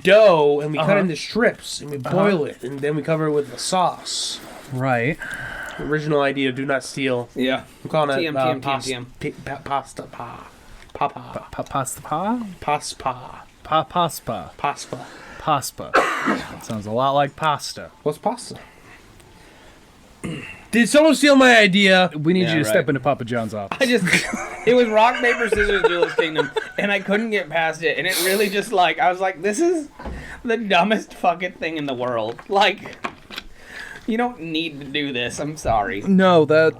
dough and we cut it into strips and we boil it and then we cover it with a sauce. Right. Original idea, do not steal. Yeah. I'm calling it TM. pasta Pasta pa? Paspa. Paspa. That sounds a lot like pasta. What's pasta? Did someone steal my idea? We need you to right. step into Papa John's office. It was rock, paper, scissors, Duelist Kingdom, and I couldn't get past it, and it really just like, I was like, this is the dumbest fucking thing in the world. Like, you don't need to do this. I'm sorry. No, that.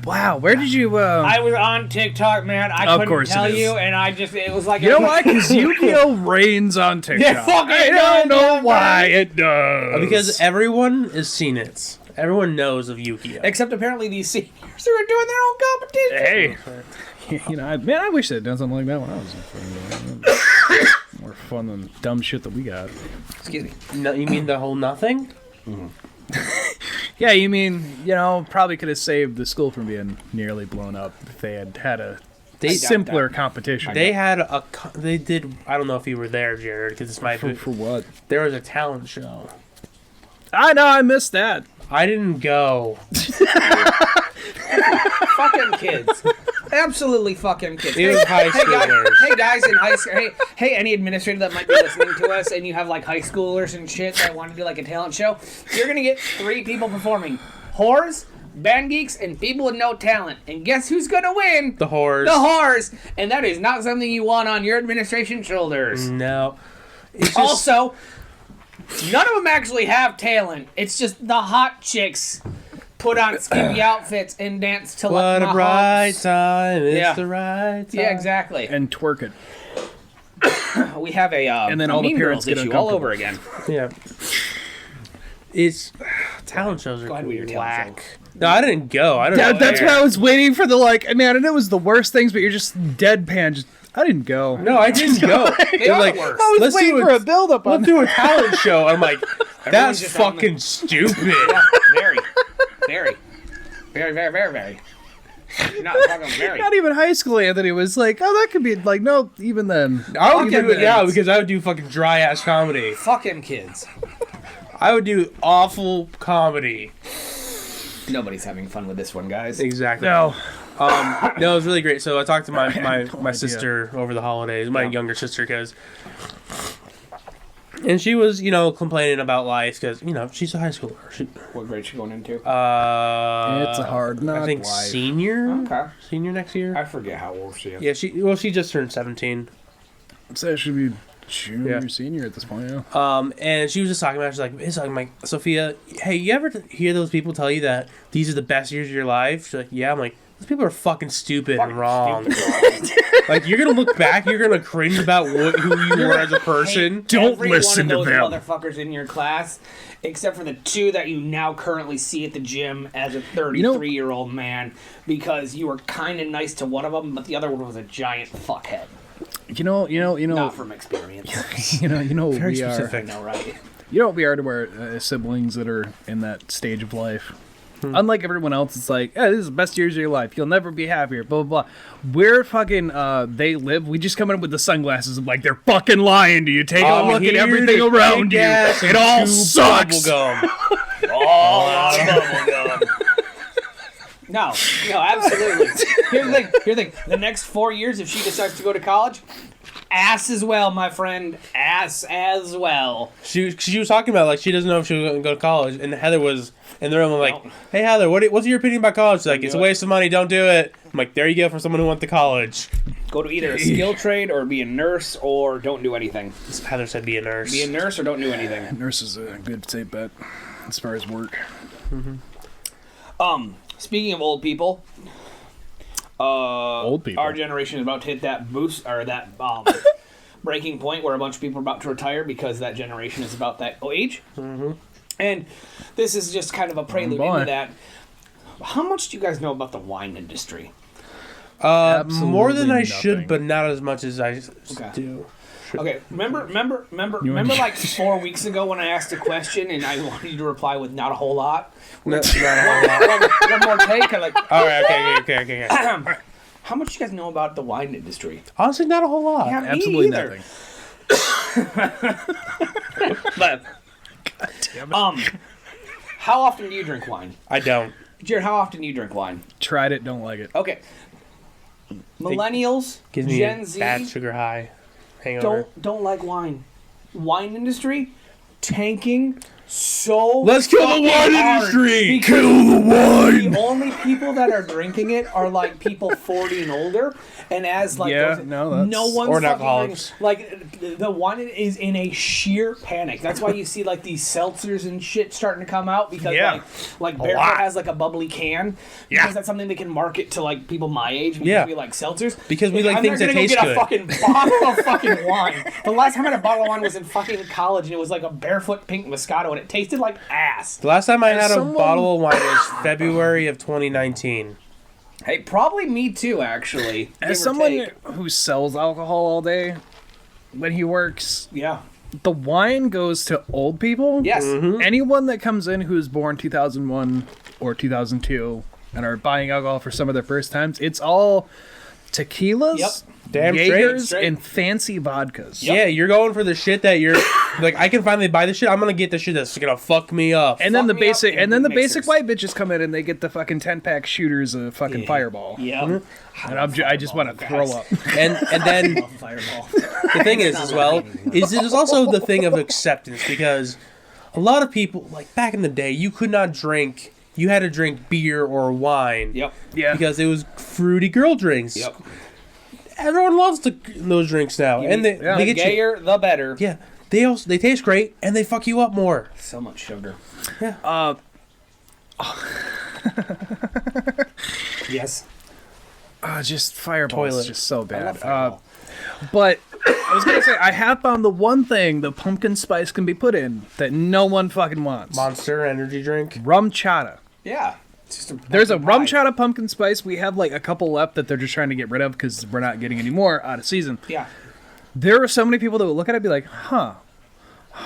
Wow, where did you? I was on TikTok, man. I Of couldn't course it tell is. you, and it was like... You know why? Because Yu-Gi-Oh reigns on TikTok. Yeah, fuck it, I don't know man. why it does. Because everyone has seen it. Everyone knows of Yu-Gi-Oh. Except apparently these seniors who are doing their own competition. Hey, you know, I wish they'd done something like that when I was in front. More fun than dumb shit that we got. Excuse me. No, you mean the whole nothing? Yeah, Yeah, you mean, probably could have saved the school from being nearly blown up if they had a simpler competition. They had they did, I don't know if you were there, Jared, because this might be. For what? There was a talent show. I know, I missed that. I didn't go. Fucking kids. Absolutely fucking kids. It was high schoolers. Hey guys in high school. Hey, any administrator that might be listening to us, and you have like high schoolers and shit that want to do like a talent show, you're gonna get 3 people performing: whores, band geeks, and people with no talent. And guess who's gonna win? The whores. The whores. And that is not something you want on your administration shoulders. No. Also, none of them actually have talent. It's just the hot chicks put on skimpy outfits and dance to like what a bright time! It's the right time. Yeah, exactly. And twerk it. We have and then all the Mean parents Girls get issue all uncomfortable. over again. Yeah. It's talent shows are Go ahead with your talent whack. No, I didn't go. I don't know. That's why I was waiting for the I know it was the worst things, but you're just deadpan. Just I didn't go. No, I didn't go. They are like, the worst. I was let's waiting do for a build-up on Let's do a talent show. I'm like, that's just on fucking stupid. Yeah, very. Not fucking very. Not even high school, Anthony was like, oh, that could be no, even then. I would Fucking do it now kids. because I would do fucking dry ass comedy. Fucking kids. I would do awful comedy. Nobody's having fun with this one, guys. Exactly. No. No, it was really great. So I talked to my idea. sister over the holidays, my younger sister, and she was, complaining about life because, she's a high schooler. What grade she going into? It's a hard I think life. senior. Okay. Senior next year. I forget how old she is. Yeah, she just turned 17. So it should be junior, Yeah. senior at this point, yeah. And she was just talking about, she's like, Sophia, hey, you ever hear those people tell you that these are the best years of your life? She's like, yeah. I'm like, those people are fucking stupid and wrong. Like, you're gonna look back, you're gonna cringe about who you were as a person. Don't Every listen one of to those them. motherfuckers in your class, except for the 2 that you now currently see at the gym as a 33-year-old man, because you were kind of nice to one of them, but the other one was a giant fuckhead. You know. Not from experience. You know what Very we specific. I know, right? You know what we are to our siblings that are in that stage of life. Unlike everyone else, it's like, this is the best years of your life. You'll never be happier. Blah blah blah. We're fucking. They live. We just come in with the sunglasses and like they're fucking lying to you. Take a look at everything around you. It all sucks. Bubblegum. No, absolutely. Here's the thing. The next 4 years, if she decides to go to college, ass as well, my friend. Ass as well. She was talking about, like, she doesn't know if she was going to go to college, and Heather was in the room. I'm like, hey, Heather, what's your opinion about college? She's like, it's a waste of money, don't do it. I'm like, there you go for someone who went to college. Go to either a skill trade or be a nurse or don't do anything. Heather said be a nurse. Be a nurse or don't do anything. Nurse is a good safe bet as far as work. Speaking of old people, Old people. our generation is about to hit that boost or that breaking point where a bunch of people are about to retire because that generation is about that age. Mm-hmm. And this is just kind of a prelude into that. How much do you guys know about the wine industry? More than I nothing. should, but not as much as I do. Okay, remember like 4 weeks ago when I asked a question and I wanted you to reply with not a whole lot? Not a whole lot. One more take? Like, All right, okay. how much do you guys know about the wine industry? Honestly, not a whole lot. Yeah, me Absolutely either. nothing. But how often do you drink wine? I don't. Jared, how often do you drink wine? Tried it, don't like it. Okay. Millennials, Gives me Gen a Z bad sugar high hangover. don't like wine. Wine industry tanking so Let's kill the fucking wine hard industry! because Kill the wine! The only people that are drinking it are like people 40 and older, and as like Yeah, those, no, that's- no one's or fucking alcoholics. drinking. Like the wine is in a sheer panic. That's why you see like these seltzers and shit starting to come out because like Barefoot lot. has like a bubbly can because that's something they can market to like people my age because Yeah. we like seltzers Because we like I'm things not that gonna taste go get good. a fucking bottle of fucking wine. The last time I had a bottle of wine was in fucking college and it was like a Barefoot pink Moscato and it tasted like ass. The last time I had a someone- bottle of wine was February of 2019. Hey, probably me too, actually. As Give or someone take. who sells alcohol all day, when he works, Yeah. the wine goes to old people. Yes. Anyone that comes in who's born 2001 or 2002 and are buying alcohol for some of their first times, it's all tequilas, Yep. Damn Jaegers, straight. and fancy vodkas. Yeah, you're going for the shit that you're like. I can finally buy the shit. I'm gonna get the shit that's gonna fuck me up. And then the Fuck me up basic, in and then the good basic mixers. white bitches come in and they get the fucking 10-pack shooters of fucking Fireball. Yep. And I just want to throw up. and then Fireball. the thing is as well is it is also the thing of acceptance, because a lot of people, like back in the day, you could not drink. You had to drink beer or wine. Yep. Yeah. Because it was fruity girl drinks. Yep. Everyone loves those drinks now, and they The get you. gayer, the better. Yeah, they taste great, and they fuck you up more. So much sugar. Yes. Just Fireball is Toilet. just so I bad. love Fireball. But I was gonna say I have found the one thing the pumpkin spice can be put in that no one fucking wants. Monster energy drink. Rum chata. Yeah. It's just There's a pumpkin rum pie. chata pumpkin spice. We have like a couple left that they're just trying to get rid of because we're not getting any more out of season. Yeah. There are so many people that would look at it and be like, huh,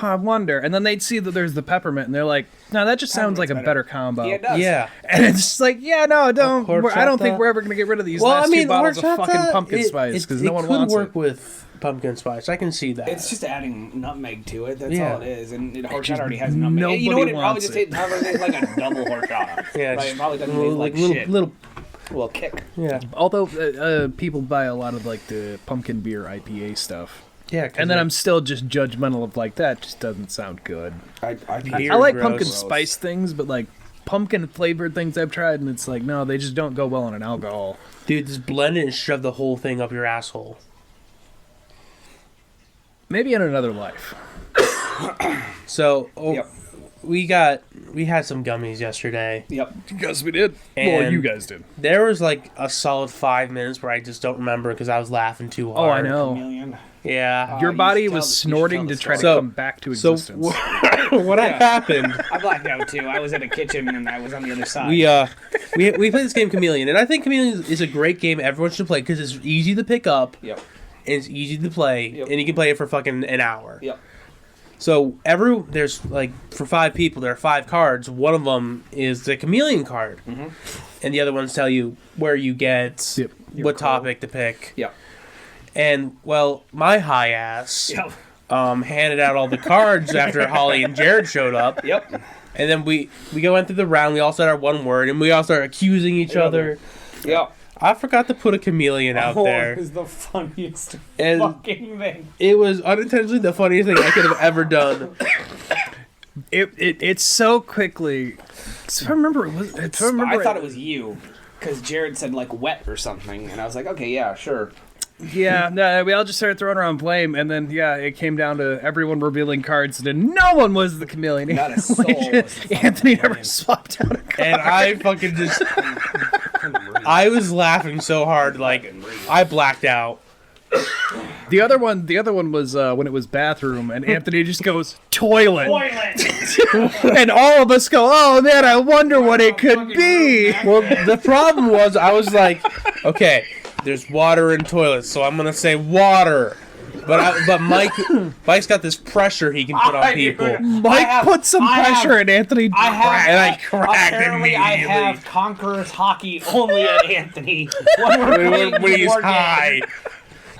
I wonder. And then they'd see that there's the peppermint and they're like, no, that just sounds like a Peppermint's better combo. Yeah, it does. Yeah. And it's just like, yeah, no, don't. I don't think Horchata. we're ever going to get rid of these Well, last I mean, two bottles of horchata, fucking pumpkin spice because no one wants It could work it. with pumpkin spice. I can see that. It's just adding nutmeg to it. That's Yeah. all it is. And horchata just already has nutmeg. You know what? nobody It probably wants just it. tastes like a double horchata. yeah, Right? just It probably doesn't little, taste like little, shit. little, kick. yeah, Although people buy a lot of like the pumpkin beer IPA stuff. yeah. And then I'm still just judgmental of like that just doesn't sound good. Beer I like gross. pumpkin spice things, but like pumpkin flavored things I've tried and it's like no, they just don't go well on an alcohol. Dude, just blend it and shove the whole thing up your asshole. Maybe in another life. So, Yep. we had some gummies yesterday. Yep. Because we did. And you guys did. There was like a solid 5 minutes where I just don't remember because I was laughing too Oh, I hard. know. Chameleon. Yeah. Your you body should was you should snorting tell to the try to story. come back to So existence. what had happened? I blacked out too. I was in a kitchen and I was on the other side. We played this game Chameleon, and I think Chameleon is a great game everyone should play because it's easy to pick up, Yep. and it's easy to play, Yep. and you can play it for fucking an hour. Yep. So there's like for 5 people there are 5 cards. One of them is the Chameleon card, and the other ones tell you where you get Yep. what topic to pick. Yep. And well, my high ass Yep. handed out all the cards after Holly and Jared showed up. Yep. And then we went through the round. We all said our one word, and we all started accusing each other. Yep. I forgot to put a chameleon out there. It was the funniest And fucking thing. it was unintentionally the funniest thing I could have ever done. It's so quickly. If I remember, I thought it was you. Because Jared said, like, wet or something. And I was like, okay, yeah, sure. Yeah, no, we all just started throwing around blame, and then it came down to everyone revealing cards, and no one was the chameleon. Not a soul was the fucking Anthony never chameleon. swapped out a card. And I fucking just... I was laughing so hard, like, I blacked out. The other one was when it was bathroom, and Anthony just goes toilet, and all of us go, "Oh man, I wonder what it could be." Well, the problem was, I was like, okay, there's water in toilets, so I'm gonna say water. But Mike's got this pressure he can put on people. Mike put some pressure, and Anthony And I cracked Apparently, I immediately. have Conqueror's hockey only at Anthony when we're playing when he's board games. high.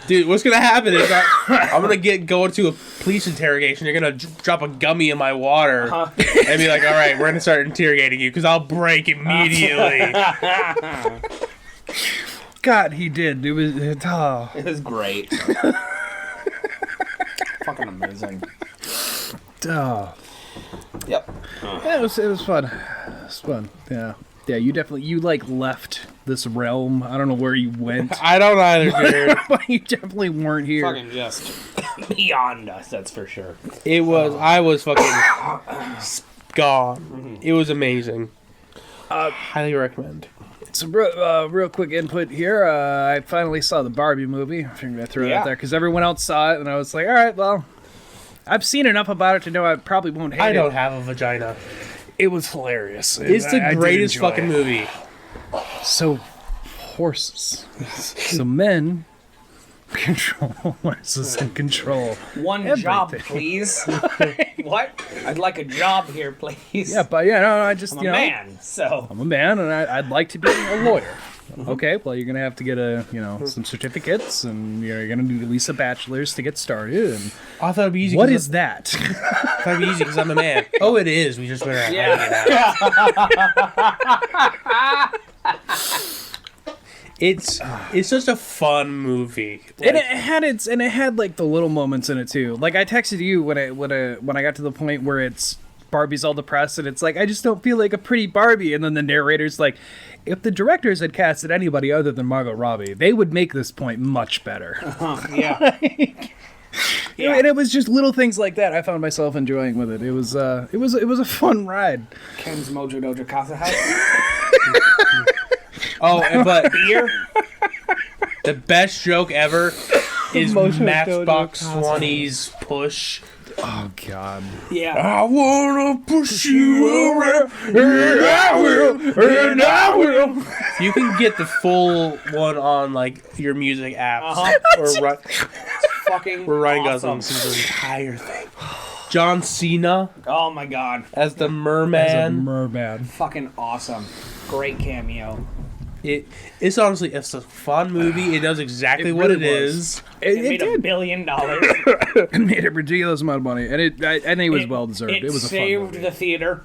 Dude, what's gonna happen is I'm gonna go into a police interrogation. You're gonna drop a gummy in my water and be like, "All right, we're gonna start interrogating you because I'll break immediately." God, he did. It was It was great. Fucking amazing. oh. Yep. Yeah, it was fun. It was fun. Yeah. Yeah, you like left this realm. I don't know where you went. I don't either, dude. But you definitely weren't here. Fucking just beyond us, that's for sure. I was fucking gone. It was amazing. Highly recommend. So, real quick input here. I finally saw the Barbie movie. I figured I'd throw it out there because everyone else saw it, and I was like, all right, well, I've seen enough about it to know I probably won't hate it. I don't have a vagina. It was hilarious. It's the I did greatest enjoy fucking it. movie. So, horses. So, men Control. Mars is in control. One job, please. What? I'd like a job here, please. Yeah, but yeah, no, I just, I'm a man, so. I'm a man, and I'd like to be a lawyer. Okay, well, you're gonna have to get some certificates, and you're gonna do at least a bachelor's to get started. And I thought it'd be easy. what is that? I thought it'd be easy because I'm a man. Oh, it is. We just better hide it out. It's just a fun movie. And it had like the little moments in it too. Like I texted you when I got to the point where it's Barbie's all depressed and it's like, I just don't feel like a pretty Barbie, and then the narrator's like, if the directors had casted anybody other than Margot Robbie, they would make this point much better. Yeah. Yeah. And it was just little things like that I found myself enjoying with it. It was a fun ride. Ken's Mojo Dojo Casa House. But Beer. the best joke ever is Mojo Matchbox Dojo 20's Push. Oh God. Yeah. I wanna push you around, and I will, and I will. You can get the full one on like your music apps, Fucking where Ryan awesome. Gosling sings the entire thing. John Cena Oh my god. as the merman. Merman. Fucking awesome. Great cameo. It's honestly, it's a fun movie. It does exactly what it is. It It made $1 did. billion. It made a ridiculous amount of money, and I think it was well deserved. It was a fun saved movie. the theater.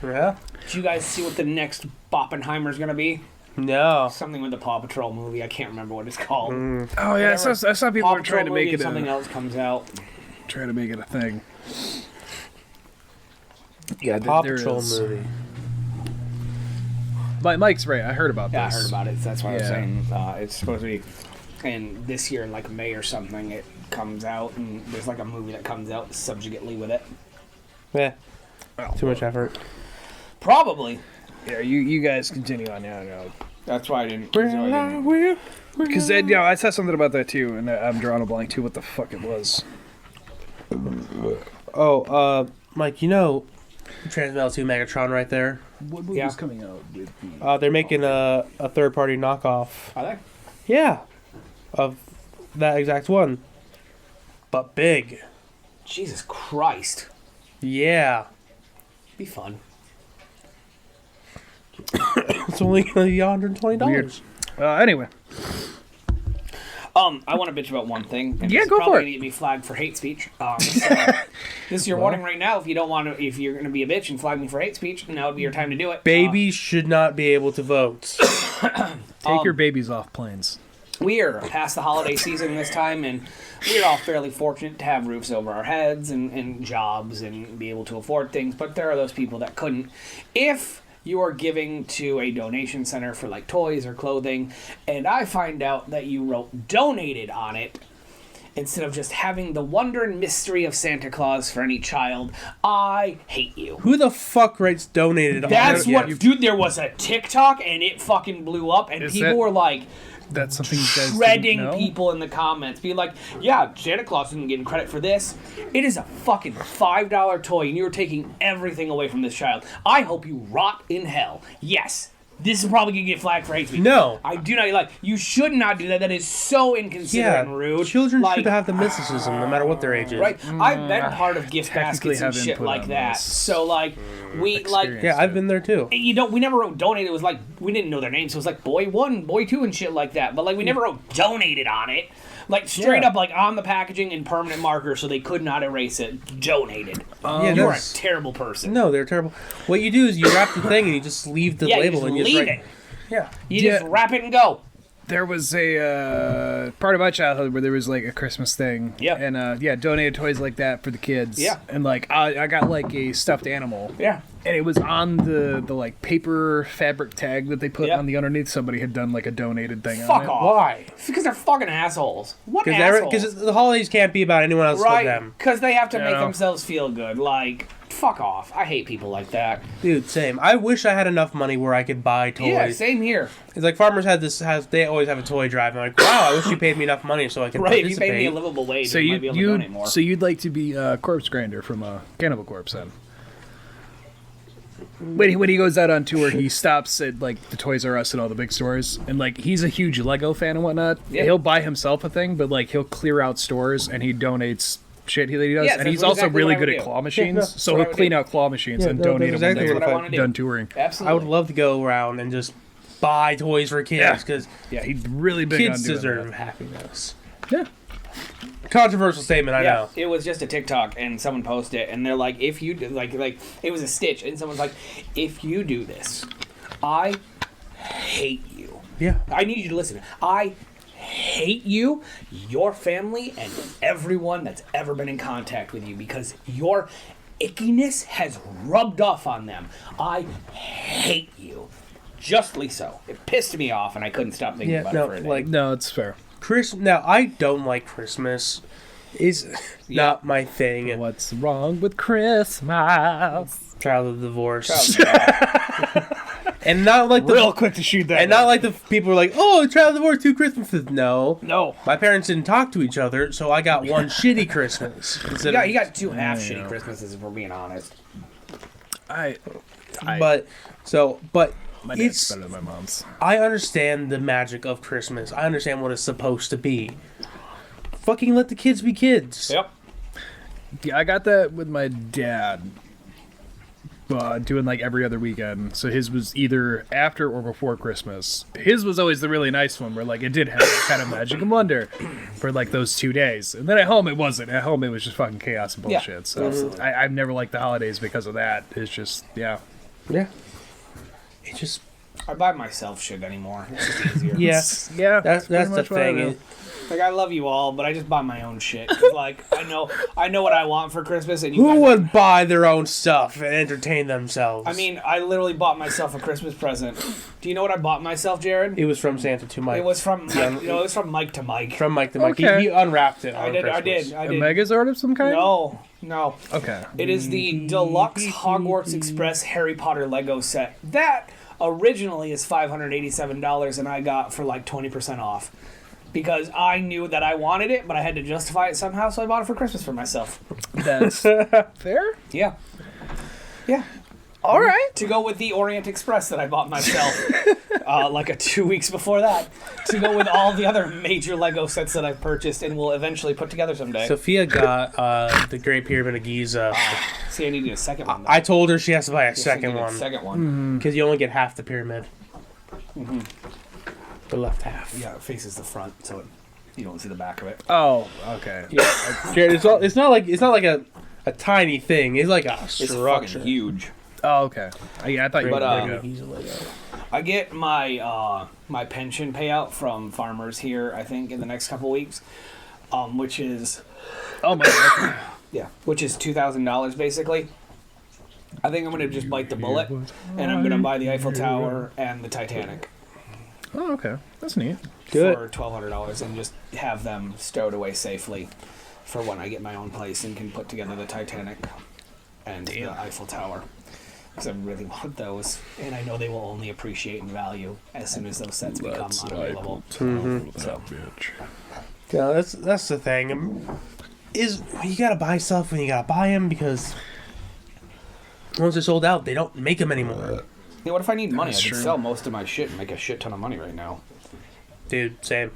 Yeah. Did you guys see what the next Oppenheimer's gonna be? No. Something with the Paw Patrol movie. I can't remember what it's called. Oh yeah, I saw people Paw were trying to Patrol make movie it and something else comes out. try to make it a thing. Yeah, Paw there Patrol is. movie. Mike's right. I heard about Yeah, I this. heard about it. That's what I was Yeah. saying. It's supposed to be, and this year in like May or something, it comes out, and there's like a movie that comes out subsequently with it. Yeah. Too much effort. Probably. Yeah, you guys continue on. Yeah, no. That's why I didn't. Because I saw something about that too, and I'm drawing a blank too. What the fuck it was? Mike, Transmetal 2 Megatron right there. What movie was coming out with the? They're making a third-party knockoff. Are they? Yeah. Of that exact one. But big. Jesus Christ. Yeah. Be fun. It's only going to be $120. Weird. Anyway. I want to bitch about one thing. And Yeah, it's go probably for it. Gonna get me flagged for hate speech. So, this is your warning right now. If you don't want to, if you're going to be a bitch and flag me for hate speech, now would be your time to do it. Babies should not be able to vote. Take your babies off planes. We are past the holiday season this time, and we're all fairly fortunate to have roofs over our heads and jobs and be able to afford things. But there are those people that couldn't. If you are giving to a donation center for like toys or clothing, and I find out that you wrote donated on it instead of just having the wonder and mystery of Santa Claus for any child, I hate you. Who the fuck writes donated on That's it? what, dude, there was a TikTok and it fucking blew up, and Is people that- were like, That's something you guys shredding didn't know? people in the comments, being like, yeah, Santa Claus isn't getting credit for this. It is a fucking $5 toy, and you're taking everything away from this child. I hope you rot in hell. Yes, this is probably going to get flagged for hate speech. No. I do not like. You should not do that. That is so inconsiderate and rude. Children like, should have the mysticism, no matter what their age is. Right, I've been part of gift technically baskets and have shit input like on that. this. So like, we like. experience. Yeah, I've been there too. We never wrote donated. It was like, we didn't know their names. So it was like boy 1, boy 2 and shit like that. But like, we never wrote donated on it. Like straight Yeah. up like on the packaging in permanent marker so they could not erase it. Donated. Yeah, You're a that's- terrible person. No, they're terrible. What you do is you wrap the thing and you just leave the Yeah, you label just and you leave just write. it. Yeah. You just wrap it and go. There was a part of my childhood where there was like a Christmas thing. Yeah. And donated toys like that for the kids. Yeah. And like I got like a stuffed animal. Yeah. And it was on the like paper fabric tag that they put Yeah. on the underneath. Somebody had done like a donated thing on Fuck it. off. Why? Because they're fucking assholes. What assholes? Because the holidays can't be about anyone else but Right, them. because they have to make Yeah. themselves feel good. Like, fuck off. I hate people like that. Dude, same. I wish I had enough money where I could buy toys. Yeah, same here. It's like farmers they always have a toy drive. I'm like, wow, I wish you paid me enough money so I could Right, if you participate. paid me a livable wage, So you might be able to donate more. you'd like to be a corpse grinder from Cannibal Corpse then? when he goes out on tour, he stops at like the Toys R Us and all the big stores, and like he's a huge Lego fan and whatnot. Yeah. He'll buy himself a thing, but like he'll clear out stores and he donates shit that he does. Yes, and he's that's also exactly really what I good would at do. claw machines, Yeah, so he'll clean out claw machines and no, donate that's them exactly when what I they're wanna do. done touring. Absolutely. I would love to go around and just buy toys for kids because Yeah, he's really big kids on doing deserve that. happiness. Yeah. Controversial statement, I know. It was just a TikTok, and someone posted it, and they're like, "If you do, like it was a stitch," and someone's like, "If you do this, I hate you. Yeah. I need you to listen. I hate you, your family, and everyone that's ever been in contact with you because your ickiness has rubbed off on them. I hate you." Justly so. It pissed me off, and I couldn't stop thinking about it for a day. No, it's fair. Now, I don't like Christmas. Is not my thing. What's wrong with Christmas? Child of divorce. And not like the Real quick to shoot that. and not like the people are like, oh, child of divorce, 2 Christmases. No. No. My parents didn't talk to each other, so I got one shitty Christmas. You got 2 half shitty Christmases, if we're being honest. But but my dad's it's better than my mom's. I understand the magic of Christmas. I understand what it's supposed to be. Fucking let the kids be kids. Yep. Yeah, I got that with my dad. Doing like every other weekend. So his was either after or before Christmas. His was always the really nice one where like it did have that kind of magic and wonder for like those 2 days. And then at home it wasn't. At home it was just fucking chaos and bullshit. Yeah. So I've never liked the holidays because of that. It's just, yeah. Yeah. It just I buy myself shit anymore. It's just easier. yes. Yeah. That's pretty the much what I thing. do. Like, I love you all, but I just buy my own shit. 'Cause, like, I know what I want for Christmas, and you Who guys- would buy their own stuff and entertain themselves? I mean, I literally bought myself a Christmas present. Do you know what I bought myself, Jared? it was from Santa to Mike. It was from Mike, it was from Mike to Mike. from Mike to Mike. Okay. He unwrapped it. I on did. Christmas. I A did. Megazord of some kind? No. Okay. It is the deluxe Hogwarts Express Harry Potter Lego set. That originally is $587, and I got for like 20% off. Because I knew that I wanted it, but I had to justify it somehow, so I bought it for Christmas for myself. That's fair. Yeah. Yeah. All right. To go with the Orient Express that I bought myself like 2 weeks before that. To go with all the other major Lego sets that I've purchased and will eventually put together someday. Sophia got the Great Pyramid of Giza. See, I needed a second one. though. I told her she has to buy a Yes, I second needed a one second one. because you only get half the pyramid. The left half. Yeah, it faces the front, so you don't see the back of it. Oh, okay. Jared, it's not like a tiny thing. It's like a It's structure. fucking huge. Oh, okay. I thought you But, were Lego. He's a Lego. I get my my pension payout from farmers here, I think, in the next couple weeks, which is Oh my god. which is $2,000 basically. I think I'm gonna just bite the bullet, and I'm gonna buy the Eiffel Tower and the Titanic Oh, okay. That's neat. Good. for $1,200, and just have them stowed away safely for when I get my own place and can put together the Titanic and the Eiffel Tower. Because I really want those, and I know they will only appreciate in value as soon as those sets become unavailable. So. Yeah, that's the thing. Is you gotta buy stuff when you gotta buy them because once they're sold out, they don't make them anymore. Yeah, what if I need money? That's I could true. sell most of my shit and make a shit ton of money right now. Dude, same.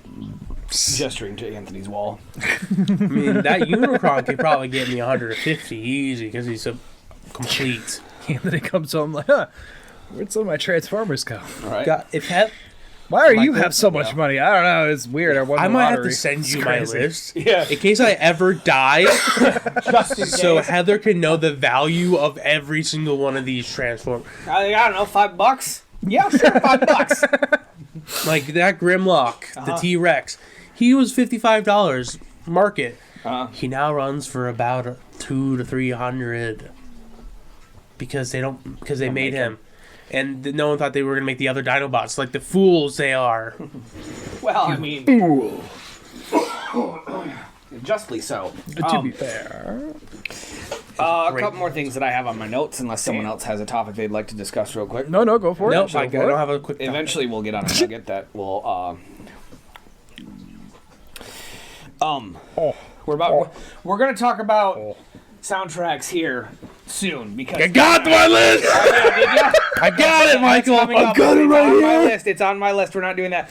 Gesturing to Anthony's wall. I mean, that Unicron could probably get me 150 easy because he's a complete. And then it comes home like, huh, where'd some of my Transformers go? All right. God, if that, Why do you Michael? have so much money? I don't know. It's weird. I won I the might have lottery. to send you It's my crazy. list Yeah. in case I ever die, Just in so case. Heather can know the value of every single one of these Transformers. I don't know, $5? Yeah, sure, $5. Like that Grimlock, the T-Rex, he was $55 market. He now runs for about $200 to $300 because they made him, and no one thought they were gonna make the other Dinobots like the fools they are. Well, I mean, justly so. To be fair. A couple more things that I have on my notes, unless someone else has a topic they'd like to discuss real quick. No, go for it. Nope, Go I for don't it. have a quick. Eventually, we'll get on a nugget that will. We're gonna talk about soundtracks here soon because I got my list. I got it, Michael. I got it right here. It's on my list. We're not doing that.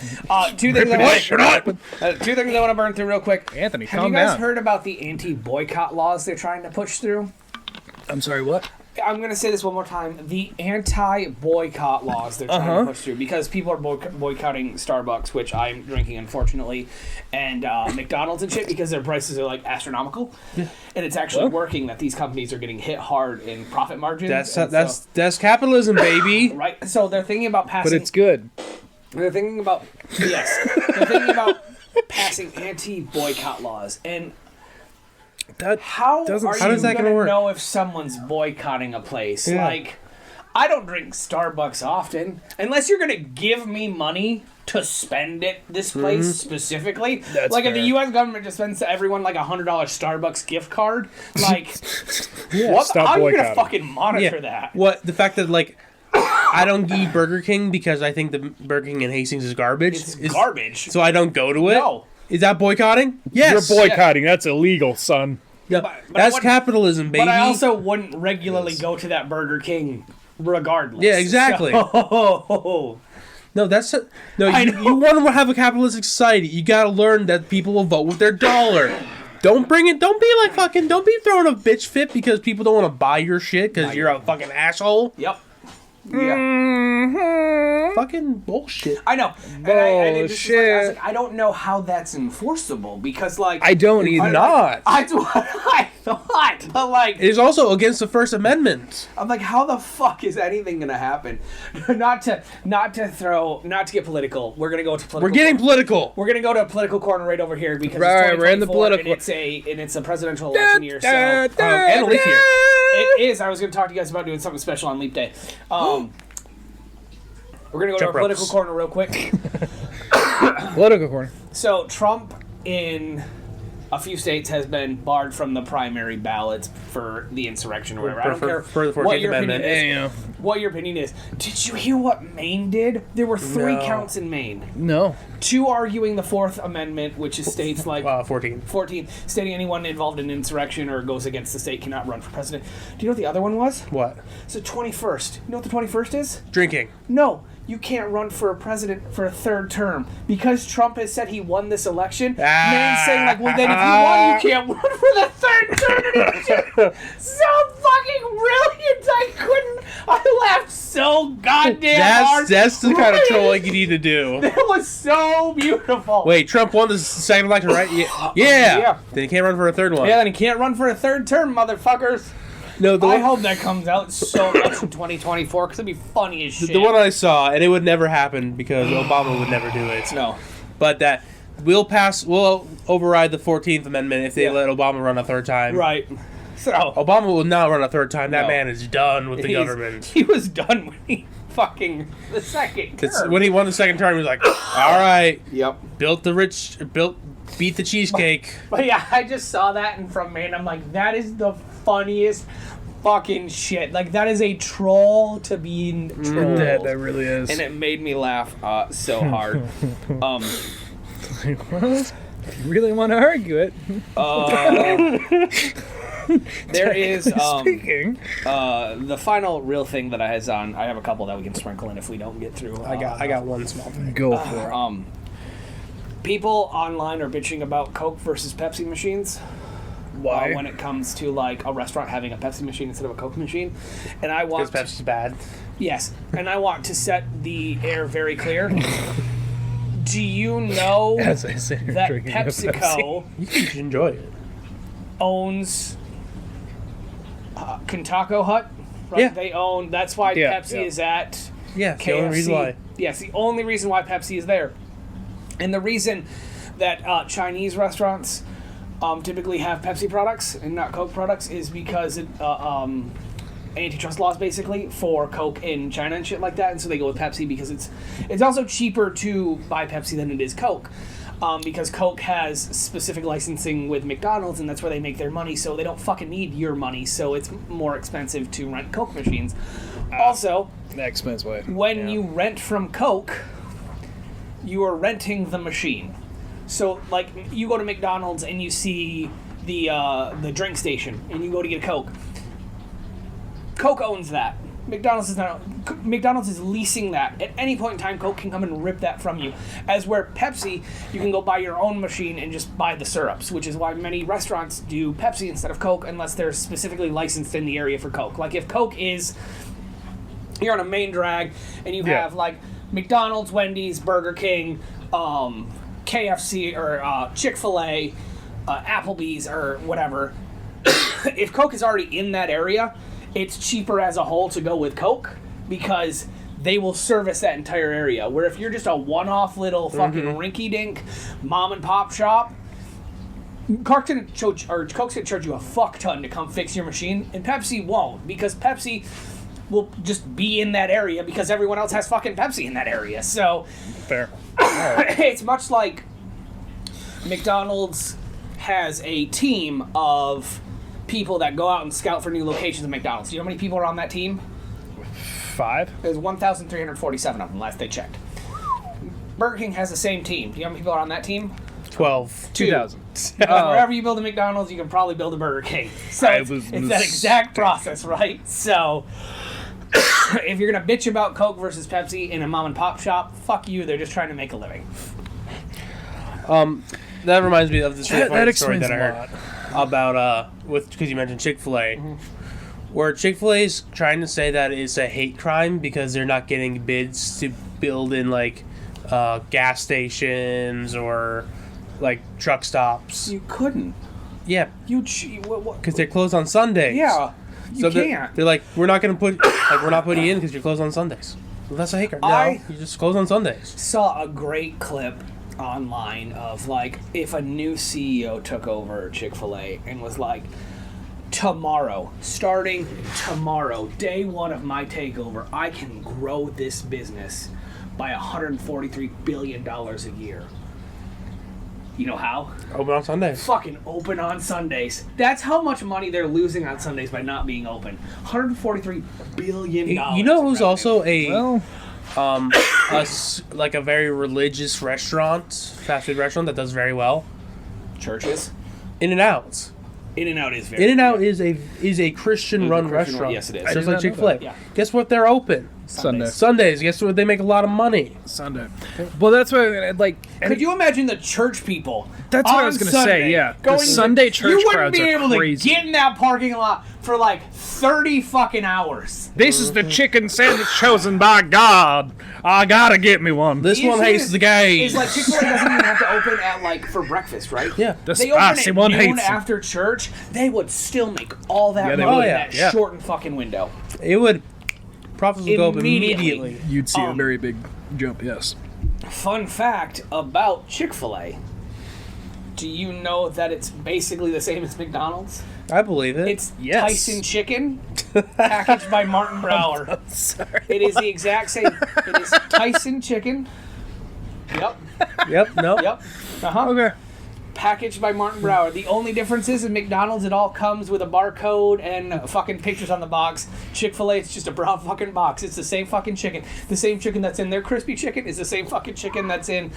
Two things I want to burn through real quick. Anthony, have calm you guys down. heard about the anti-boycott laws they're trying to push through? I'm sorry, what? I'm going to say this one more time. The anti-boycott laws they're trying to push through because people are boycotting Starbucks, which I'm drinking, unfortunately, and McDonald's and shit because their prices are, like, astronomical. Yeah. And it's actually working that these companies are getting hit hard in profit margins. That's capitalism, baby. Right. So they're thinking about passing... But it's good. They're thinking about... Yes. They're thinking about passing anti-boycott laws. And... How are you going to know if someone's boycotting a place? Yeah. Like, I don't drink Starbucks often. Unless you're going to give me money to spend at this place specifically. That's like, fair. If the U.S. government just spends everyone like $100 Starbucks gift card, like, how are you going to fucking monitor that? What, the fact that, like, I don't eat Burger King because I think the Burger King in Hastings is garbage. It's garbage. So I don't go to it? No. Is that boycotting? Yes. You're boycotting. That's illegal, son. Yeah, but that's capitalism, baby. But I also wouldn't regularly go to that Burger King regardless. Yeah, exactly. So. No, you want to have a capitalistic society. You got to learn that people will vote with their dollar. Don't be throwing a bitch fit because people don't want to buy your shit because you're a fucking asshole. Yep. Yeah. Fucking bullshit. I know. Bullshit. I don't know how that's enforceable because, like, I don't either. That's what I thought. But, like, it is also against the First Amendment. I'm like, how the fuck is anything gonna happen? not to get political. We're gonna go to political. We're getting political. We're gonna go to a political corner right over here because we're in the political. And it's a presidential election year, and a leap year. It is. I was going to talk to you guys about doing something special on Leap Day. We're going to go to our political corner real quick. Political corner. So, Trump in a few states has been barred from the primary ballots for the insurrection or whatever. I don't care for the 14th Amendment. What your opinion is. Did you hear what Maine did? There were 3 counts in Maine. No. 2 arguing the 4th Amendment, which is states like... 14, stating anyone involved in insurrection or goes against the state cannot run for president. Do you know what the other one was? What? It's the 21st. You know what the 21st is? Drinking. No. You can't run for a president for a 3rd term. Because Trump has said he won this election, Maine's saying, like, well, then if you won, you can't run for the 3rd term. So fucking brilliant. I laughed so goddamn hard. That's the kind of trolling you need to do. That was so beautiful. Wait, Trump won the 2nd election, right? Yeah. Then he can't run for a 3rd one. Yeah, then he can't run for a 3rd term, motherfuckers. No, I hope that comes out so much in 2024 because it'd be funny as shit. The one I saw, and it would never happen because Obama would never do it. No. But that we'll override the 14th Amendment if they let Obama run a 3rd time. Right. So Obama will not run a 3rd time. That man is done with the government. He was done when he fucking the 2nd term. When he won the 2nd term, he was like, all right. Yep. Beat the cheesecake. But yeah, I just saw that and from Maine, I'm like, that is the funniest fucking shit. Like, that is a troll to be trolled. That really is. And it made me laugh so hard. Well, if you really want to argue it. There is speaking. The final real thing that I have a couple that we can sprinkle in if we don't get through. I got one small thing. Go for it. People online are bitching about Coke versus Pepsi machines. Why? When it comes to, like, a restaurant having a Pepsi machine instead of a Coke machine. And I want... Because Pepsi's bad. Yes. And I want to set the air very clear. Do you know that PepsiCo... You can enjoy it. ...owns Kentucky Hut? Right? Yeah. They own... That's why Pepsi is at KFC. The only reason why. Yes, the only reason why Pepsi is there. And the reason that Chinese restaurants typically have Pepsi products and not Coke products is because antitrust laws basically for Coke in China and shit like that, and so they go with Pepsi because it's also cheaper to buy Pepsi than it is Coke. Because Coke has specific licensing with McDonald's, and that's where they make their money, so they don't fucking need your money, so it's more expensive to rent Coke machines. Also, the expense way. When you rent from Coke, you are renting the machine. So, like, you go to McDonald's and you see the drink station, and you go to get a Coke. Coke owns that. McDonald's is not. McDonald's is leasing that. At any point in time, Coke can come and rip that from you. As where Pepsi, you can go buy your own machine and just buy the syrups, which is why many restaurants do Pepsi instead of Coke, unless they're specifically licensed in the area for Coke. Like if Coke is, you're on a main drag, and you have like McDonald's, Wendy's, Burger King, KFC, or Chick-fil-A, Applebee's, or whatever. If Coke is already in that area, it's cheaper as a whole to go with Coke because they will service that entire area. Where if you're just a one-off little fucking rinky-dink mom-and-pop shop, Coke's gonna charge you a fuck ton to come fix your machine, and Pepsi won't, because Pepsi will just be in that area because everyone else has fucking Pepsi in that area. So Fair. It's much like McDonald's has a team of people that go out and scout for new locations at McDonald's. Do you know how many people are on that team? 5? There's 1,347 of them, last they checked. Burger King has the same team. Do you know how many people are on that team? 12. 2,000. Wherever you build a McDonald's, you can probably build a Burger King. So it's that exact process, right? So if you're going to bitch about Coke versus Pepsi in a mom and pop shop, fuck you. They're just trying to make a living. That reminds me of this really funny story explains that I heard about because you mentioned Chick-fil-A, where Chick-fil-A is trying to say that it's a hate crime because they're not getting bids to build in like gas stations or like truck stops. You couldn't. Yeah, What? because they're closed on Sundays. Yeah, you so can't. They're like, we're not gonna put we're not putting you in because you're closed on Sundays. Well, that's a hate crime. No, you just close on Sundays. Saw a great clip online of like if a new CEO took over Chick-fil-A and was like, starting tomorrow, day one of my takeover, I can grow this business by $143 billion a year. You know how? Open on Sundays. Fucking open on Sundays. That's how much money they're losing on Sundays by not being open. $143 billion. You know who's also Well, like a very religious restaurant, fast food restaurant that does very well? Churches? In-N-Out. In-N-Out is very In-N-Out is a Christian-run restaurant. Yes, it is. I Just did like not know Chick-fil-A. that. Yeah. Guess what? They're open. Sundays. Guess what? They make a lot of money. Sunday. Well, that's why, like... Could you imagine the church people? That's what I on was gonna Sunday say, yeah. The Going Sunday church you wouldn't crowds be are able crazy. to get in that parking lot for like 30 fucking hours. This is the chicken sandwich chosen by God. I gotta get me one. This one hates the gays. It's like Chick-fil-A doesn't even have to open at like for breakfast, right? Yeah. The They open spicy at one noon hates it. after church. They would still make all that Yeah, they money would. in Oh, that yeah. shortened fucking window. It would. Profits would go up Immediately. immediately. You'd see a very big jump, yes. Fun fact about Chick-fil-A. Do you know that it's basically the same as McDonald's? I believe it. It's Yes. Tyson Chicken, packaged by Martin Brower. Sorry. It is the exact same. It is Tyson Chicken. Yep. Yep. No. Yep. Uh-huh. Okay. Packaged by Martin Brower. The only difference is in McDonald's, it all comes with a barcode and fucking pictures on the box. Chick-fil-A, it's just a brown fucking box. It's the same fucking chicken. The same chicken that's in their crispy chicken is the same fucking chicken that's in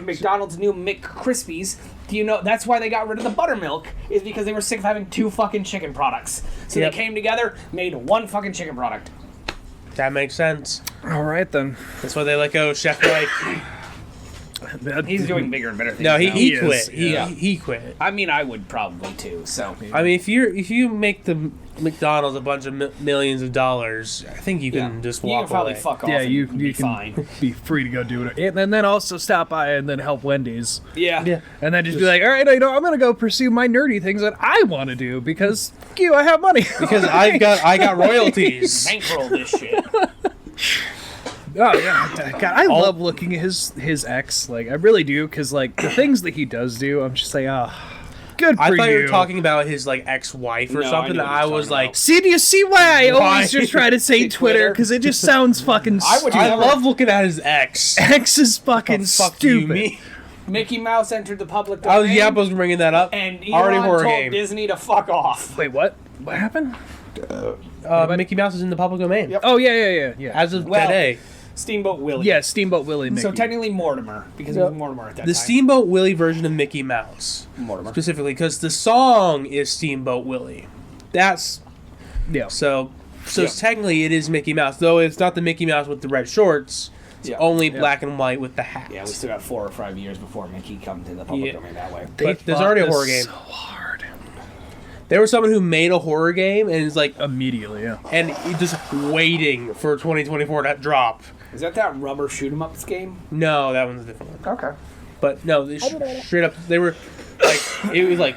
McDonald's new McCrispies. Do you know that's why they got rid of the buttermilk? Is because they were sick of having two fucking chicken products. So Yep. they came together, made one fucking chicken product. That makes sense. All right, then. That's why they let go of Chef Mike. He's doing bigger and better things. No, now. he is, quit. yeah. He quit. I mean, I would probably too. So I mean, if you make the McDonald's a bunch of millions of dollars, I think you can just walk you can probably away. fuck off. Yeah, and you be can fine. be free to go do it. And then also stop by and then help Wendy's. Yeah. Yeah. And then just be like, all right, I'm going to go pursue my nerdy things that I want to do because, fuck you, I have money. Because I got royalties. Bankroll this shit. Oh yeah, God, I love looking at his ex. Like I really do, because like the things that he does do, I'm just like, good for I thought you you. were talking about his like ex-wife or No, I something. knew what I you were was talking like, about. See, do you see why I Why? always just try to say Twitter? Twitter? Because it just sounds fucking I would stupid. I love looking at his ex. Ex is fucking Oh, fuck stupid. you, me. Mickey Mouse entered the public I was domain. I was bringing that up. And Elon Already horror told game. Disney to fuck off. Wait, what? What happened? Mickey Mouse is in the public domain. Yep. Oh yeah. As of Well, today. Steamboat Willie. Yeah, Steamboat Willie Mickey. So technically Mortimer, because he was Mortimer at that The time. Steamboat Willie version of Mickey Mouse. Mortimer. Specifically, because the song is Steamboat Willie. That's Yeah. So technically it is Mickey Mouse, though it's not the Mickey Mouse with the red shorts. It's only black and white with the hat. Yeah, we still got 4 or 5 years before Mickey comes to the public domain that way. They But there's already a horror game. So hard. There was someone who made a horror game and is like Immediately, yeah. and just waiting for 2024 to drop. Is that rubber shoot 'em ups game? No, that one's a different one. Okay. But no, they straight up they were like it was like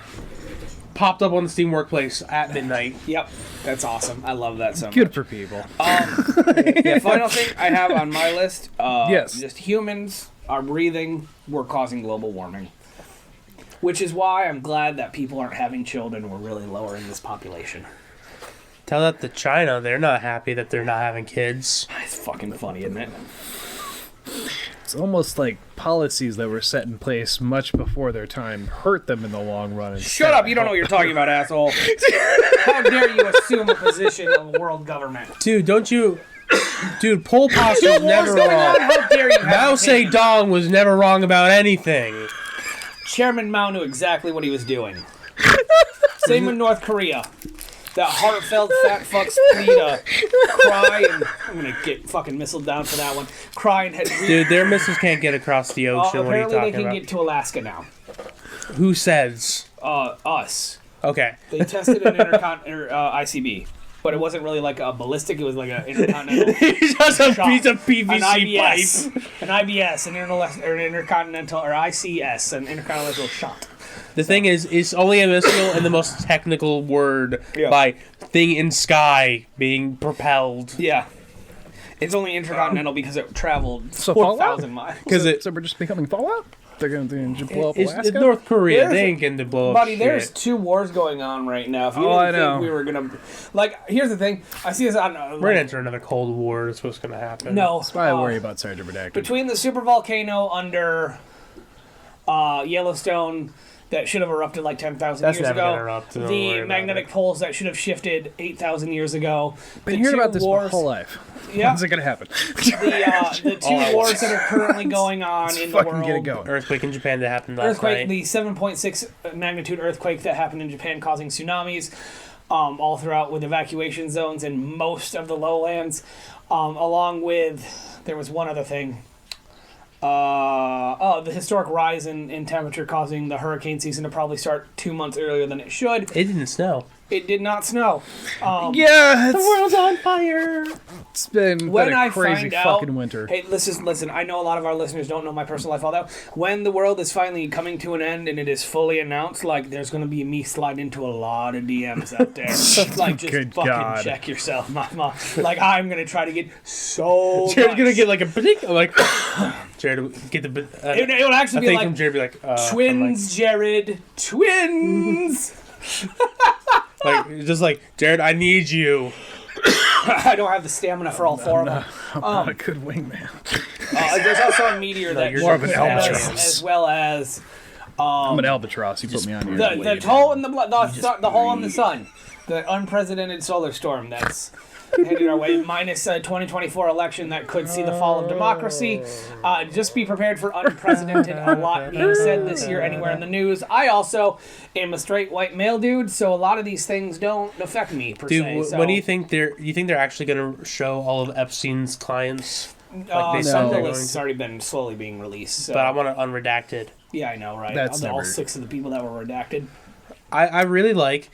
popped up on the Steam Workplace at midnight. Yep. That's awesome. I love that so much. Good for people. The final thing I have on my list, Yes. just humans are breathing, we're causing global warming. Which is why I'm glad that people aren't having children. We're really lowering this population. Tell that to China, they're not happy that they're not having kids. It's fucking funny, isn't it? It's almost like policies that were set in place much before their time hurt them in the long run. Shut up! You don't know what you're talking about, asshole. How dare you assume a position of world government? Dude, don't you... Dude, Pol Pot was never wrong. How dare you? Mao Zedong was never wrong about anything. Chairman Mao knew exactly what he was doing. Same with North Korea. That heartfelt fat fucks need to cry and I'm gonna get fucking missiled down for that one. Cry and head. Dude, their missiles can't get across the ocean. What are you apparently talking they can about? get to Alaska now. Who says? Us. Okay. They tested an ICB, but it wasn't really like a ballistic. It was like an intercontinental. Just a shot. piece of PVC An IBS, pipe. an IBS, an intercontinental, or ICS, an intercontinental shot. The thing is, it's only a missile in the most technical word by thing in sky being propelled. Yeah. It's only intercontinental because it traveled So 4,000 miles. So we're just becoming Fallout? They're going to blow up It's Alaska? North Korea. There's They a- ain't getting to blow up Buddy, shit. there's 2 wars going on right now. If you I didn't know. think we were gonna, like, here's the thing. I see this on. We're gonna enter another Cold War. That's what's gonna happen. No, That's why I worry about Sergeant Redacted. between the super volcano under Yellowstone that should have erupted like 10,000 That's years never ago, gonna erupt, don't worry the about magnetic it. poles that should have shifted 8,000 years ago. Been the hearing two about this my wars, whole life. Yeah. When's it going to happen? the 2 wars that are currently going on in the Fucking world. get it going. Earthquake in Japan that happened last Earthquake, night. the 7.6 magnitude earthquake that happened in Japan, causing tsunamis all throughout with evacuation zones in most of the lowlands, along with there was one other thing. The historic rise in temperature causing the hurricane season to probably start 2 months earlier than it should. It didn't snow. It did not snow. Yeah, The world's on fire. it's been When a I crazy find out, fucking winter. Hey, listen. I know a lot of our listeners don't know my personal life all that. When the world is finally coming to an end and it is fully announced, like there's gonna be me sliding into a lot of DMs out there. Like just Good fucking God. check yourself, mama. Like I'm gonna try to get so. Jared's much. gonna get like a particular like. Jared will get the. It would actually I be think like from Jared be like twins, Jared, twins. Like just like Jared, I need you. I don't have the stamina for all 4 of them. I'm not a good wingman. There's also a meteor that you're more of an hit us, albatross. as well as. I'm an albatross. You put me on here. The hole in the hole in the sun, the unprecedented solar storm that's headed our way, minus a 2024 election that could see the fall of democracy. Just be prepared for unprecedented. A lot being said this year anywhere in the news. I also am a straight white male dude, so a lot of these things don't affect me per Dude, se. So, when do you think they're actually gonna show all of Epstein's clients? Like they some of said the they're lists going to. already been slowly being released. So. But I want it unredacted. Yeah, I know, right? That's all never- 6 of the people that were redacted. I really like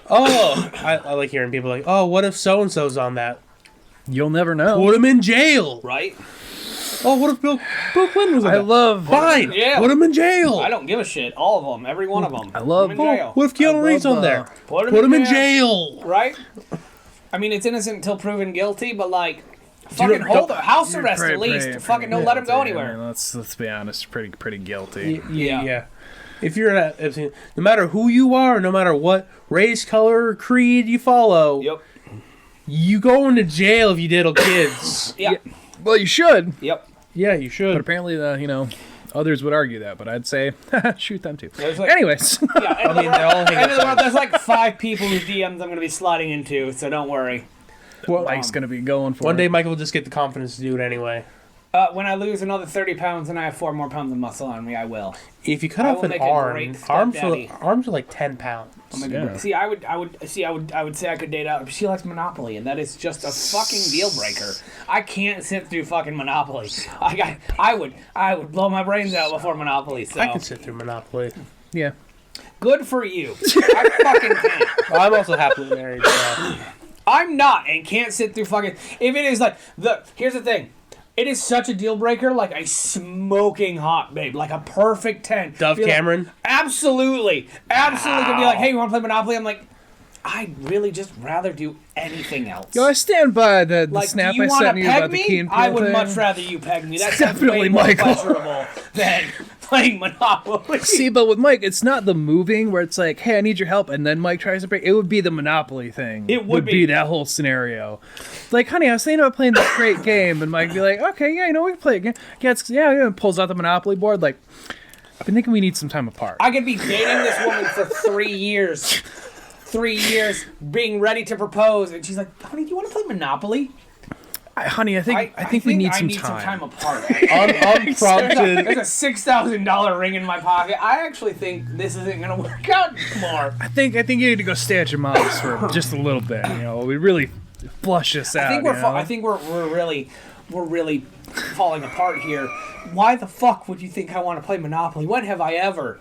I like hearing people like, oh, what if so and so's on that? You'll never know. Put him in jail. Right? Oh, what if Bill Clinton was on I that? love. Fine. Yeah. Put him in jail. I don't give a shit. All of them. Every one of them. I love- Put 'em in jail. What if Keanu Reeves on there? Put Put him in jail. Right? I mean, it's innocent until proven guilty, but like, fucking hold the house arrest at least. Fucking don't let him go anywhere. I mean, let's be honest. Pretty guilty. Yeah. If you're at Epstein, no matter who you are, no matter what race, color, or creed you follow, Yep. you go into jail if you diddle kids. Yeah. Well, you should. Yep. Yeah, you But should. apparently, others would argue that. But I'd say, shoot them too. There's like, Anyways, yeah, I mean, they all hang end of the out. world, there's like 5 people whose DMs I'm going to be sliding into, so don't worry. Mike's gonna be going for One it. day, Michael will just get the confidence to do it anyway. When I lose another 30 pounds and I have 4 more pounds of muscle on me, I will. If you cut off an arm, arms are like 10 pounds. See, I would say I could date out. She likes Monopoly, and that is just a fucking deal breaker. I can't sit through fucking Monopoly. I would blow my brains out before Monopoly. So I can sit through Monopoly. Yeah. Good for you. I fucking can't. Well, I'm also happily married. So. I'm not, and can't sit through fucking. If it is like here's the thing. It is such a deal breaker, like a smoking hot babe, like a perfect 10. Dove Cameron? Like, absolutely. Absolutely. Could be like, hey, you want to play Monopoly? I'm like, I'd really just rather do anything else. Yo, I stand by the like, snap do you I sent you peg about me? the Key and Peele I would thing. much rather you peg me. That's Definitely way more Michael. pleasurable than playing Monopoly. See, but with Mike, it's not the moving where it's like, hey, I need your help, and then Mike tries to break. It would be the Monopoly thing. It would be that whole scenario. Like, honey, I was thinking about playing this great game, and Mike would be like, okay, yeah, we can play a game. Yeah, and pulls out the Monopoly board. Like, I've been thinking we need some time apart. I could be dating this woman for 3 years. 3 years, being ready to propose, and she's like, honey, do you want to play Monopoly? Honey, I think we need some time. some time apart. Unprompted. There's a $6,000 ring in my pocket. I actually think this isn't going to work out anymore. I think you need to go stay at your mom's for just a little bit. You know, we really flush this out. I think we're really falling apart here. Why the fuck would you think I want to play Monopoly? When have I ever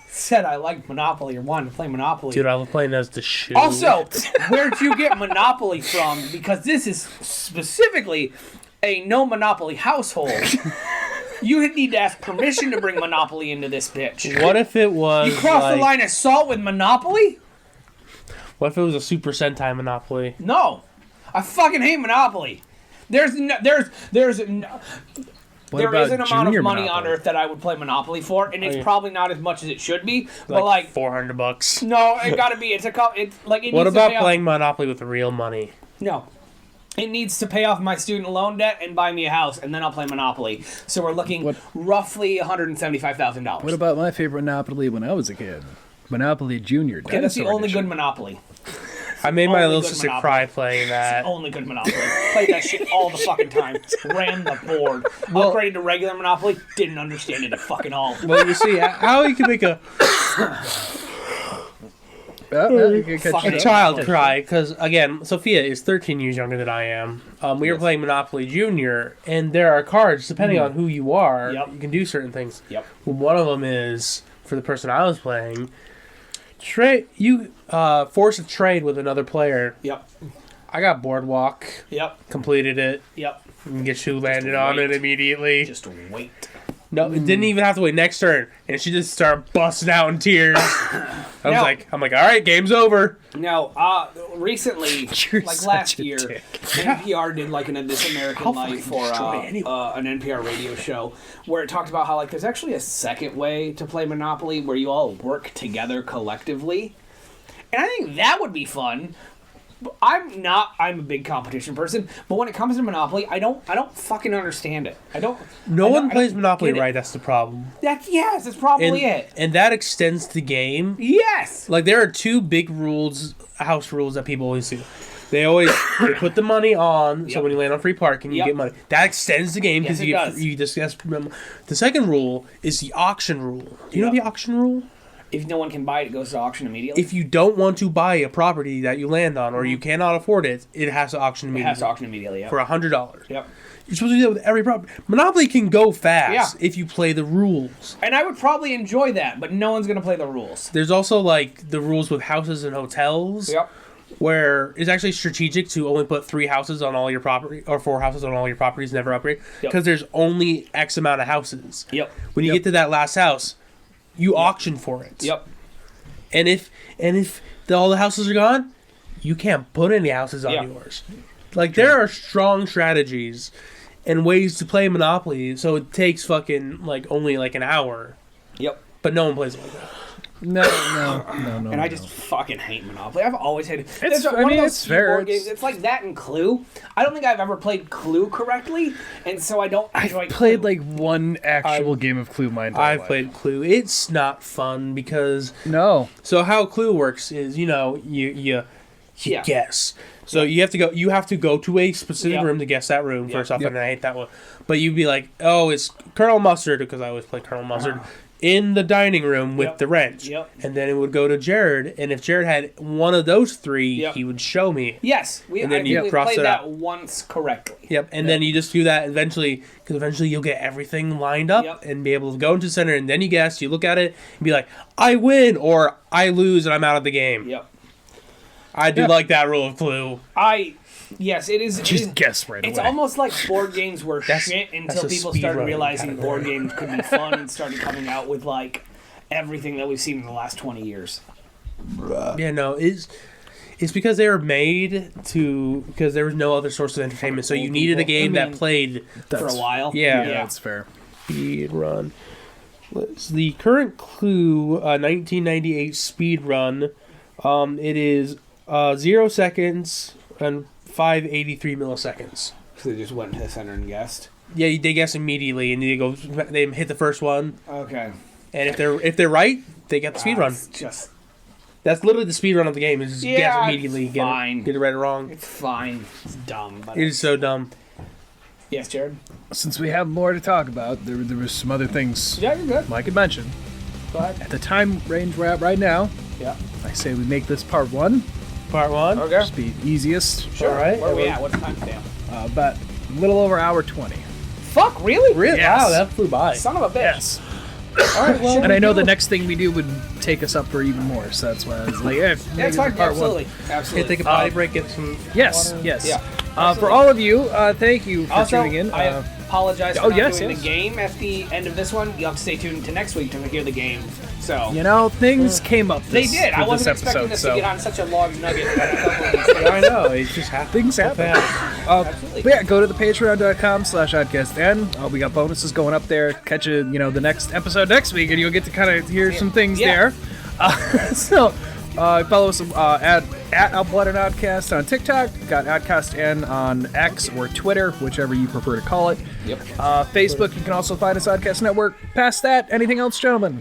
said I liked Monopoly or wanted to play Monopoly? Dude, I was playing as the shoe. Also, where'd you get Monopoly from? Because this is specifically a no Monopoly household. You need to ask permission to bring Monopoly into this bitch. What if it was You crossed the line of salt with Monopoly? What if it was a Super Sentai Monopoly? No. I fucking hate Monopoly. There isn't an amount of money on earth that I would play Monopoly for, and it's probably not as much as it should be. But like $400. No, it gotta be. It's like. It What needs about to pay playing Monopoly with real money? No. It needs to pay off my student loan debt and buy me a house, and then I'll play Monopoly. So we're looking roughly $175,000. What about my favorite Monopoly when I was a kid? Monopoly Junior. Okay, that's the only good Monopoly. I made my little sister cry playing that. It's the only good Monopoly. Played that shit all the fucking time. Ran the board. Upgraded to regular Monopoly. Didn't understand it at fucking all. Well, you see, how you can make a child cry, because, again, Sophia is 13 years younger than I am. We were playing Monopoly Junior, and there are cards, depending on who you are, you can do certain things. Yep. One of them is, for the person I was playing, force a trade with another player. Yep. I got Boardwalk. Yep. Completed it. Yep. And get you landed on it immediately. Just wait. No, it didn't even have to wait. Next turn, and she just started busting out in tears. I'm like, all right, game's over. Now, recently, like last year, NPR did like an This American Life or an NPR radio show where it talked about how like there's actually a second way to play Monopoly where you all work together collectively, and I think that would be fun. I'm a big competition person, but when it comes to Monopoly, I don't fucking understand it. No one plays Monopoly right. That's the problem. That's probably it. And that extends the game. Yes. Like there are two big house rules that people always do. They put the money on, so when you land on free parking, you get money. That extends the game because you discuss. The second rule is the auction rule. Do you know the auction rule? If no one can buy it, it goes to auction immediately. If you don't want to buy a property that you land on, or you cannot afford it, it has to auction immediately. Yep. For $100. Yep. You're supposed to do that with every property. Monopoly can go fast if you play the rules. And I would probably enjoy that, but no one's going to play the rules. There's also like the rules with houses and hotels. Yep. Where it's actually strategic to only put 3 houses on all your property, or 4 houses on all your properties, never upgrade. Because there's only X amount of houses. Yep. When you get to that last house, you auction for it. Yep. And if all the houses are gone, you can't put any houses on yours. Like there are strong strategies and ways to play Monopoly, so it takes fucking like only like an hour. Yep. But no one plays it like that. No. And I just fucking hate Monopoly. I've always hated it. It's fair. Games. It's like that and Clue. I don't think I've ever played Clue correctly, and so I don't enjoy I've played Clue. like one actual game of Clue my entire life. I've played Clue. It's not fun because... No. So how Clue works is, you you guess. So you have to go to a specific room to guess that room first off, and I hate that one. But you'd be like, oh, it's Colonel Mustard, because I always play Colonel Mustard, in the dining room with the wrench. And then it would go to Jared, and if Jared had one of those three, he would show me. Yes, we played that once correctly. And then you just do that eventually, because eventually you'll get everything lined up and be able to go into center, and then you guess, you look at it, and be like, I win, or I lose, and I'm out of the game. I do like that rule of Clue. Yes, it is. Just guess right away. It's almost like board games were shit until people started realizing board games could be fun and started coming out with like everything that we've seen in the last 20 years. Yeah, no, it's because they were made because there was no other source of entertainment, so you needed a game that played for a while. Yeah, that's fair. Speed run. What's the current Clue 1998 speed run? It is 0 seconds and 583 milliseconds. So they just went to the center and guessed. Yeah, they guess immediately, and they hit the first one. Okay. And if they're right, they get the speed run. That's literally the speed run of the game. Is just guess immediately, get it right or wrong. It's fine. It's dumb. But it is so dumb. Yes, Jared. Since we have more to talk about, there was some other things. Yeah, you're good. Mike had mentioned. Go ahead. At the time range we're at right now. Yeah. I say we make this part 1. Part 1? Okay. Just be easiest. Sure. All right. Where are we at? What's the timestamp? About a little over hour 20. Fuck, really? Really? Yes. Wow, that flew by. Son of a bitch. Yes. All right, well, and I know the next thing we do would take us up for even more, so that's why I was like, that's fine. Absolutely. Absolutely. Take a potty break, get some Yes, water. yes. Yeah. For all of you, thank you for also, tuning in. I apologize for not doing yes. the game at the end of this one. You'll have to stay tuned to next week to hear the game. So things came up. They did. I wasn't expecting this to get on such a large nugget. I know. It just happened. Things happen. But yeah, go to the patreon.com/OddcastN. We got bonuses going up there. Catch the next episode next week, and you'll get to kind of hear some things there. Follow us at Blood and Oddcast on TikTok. Got Oddcast N on X or Twitter, whichever you prefer to call it. Yep. Facebook, you can also find us Oddcast Network. Past that, anything else, gentlemen?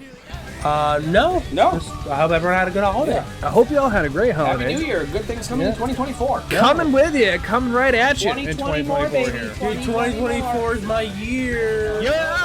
No. I hope everyone had a good holiday. Yeah. I hope you all had a great holiday. Happy New Year. Good things coming in 2024. Coming with you. Coming right at you in 2024 2024 baby. here. 2024 is my year. Yeah.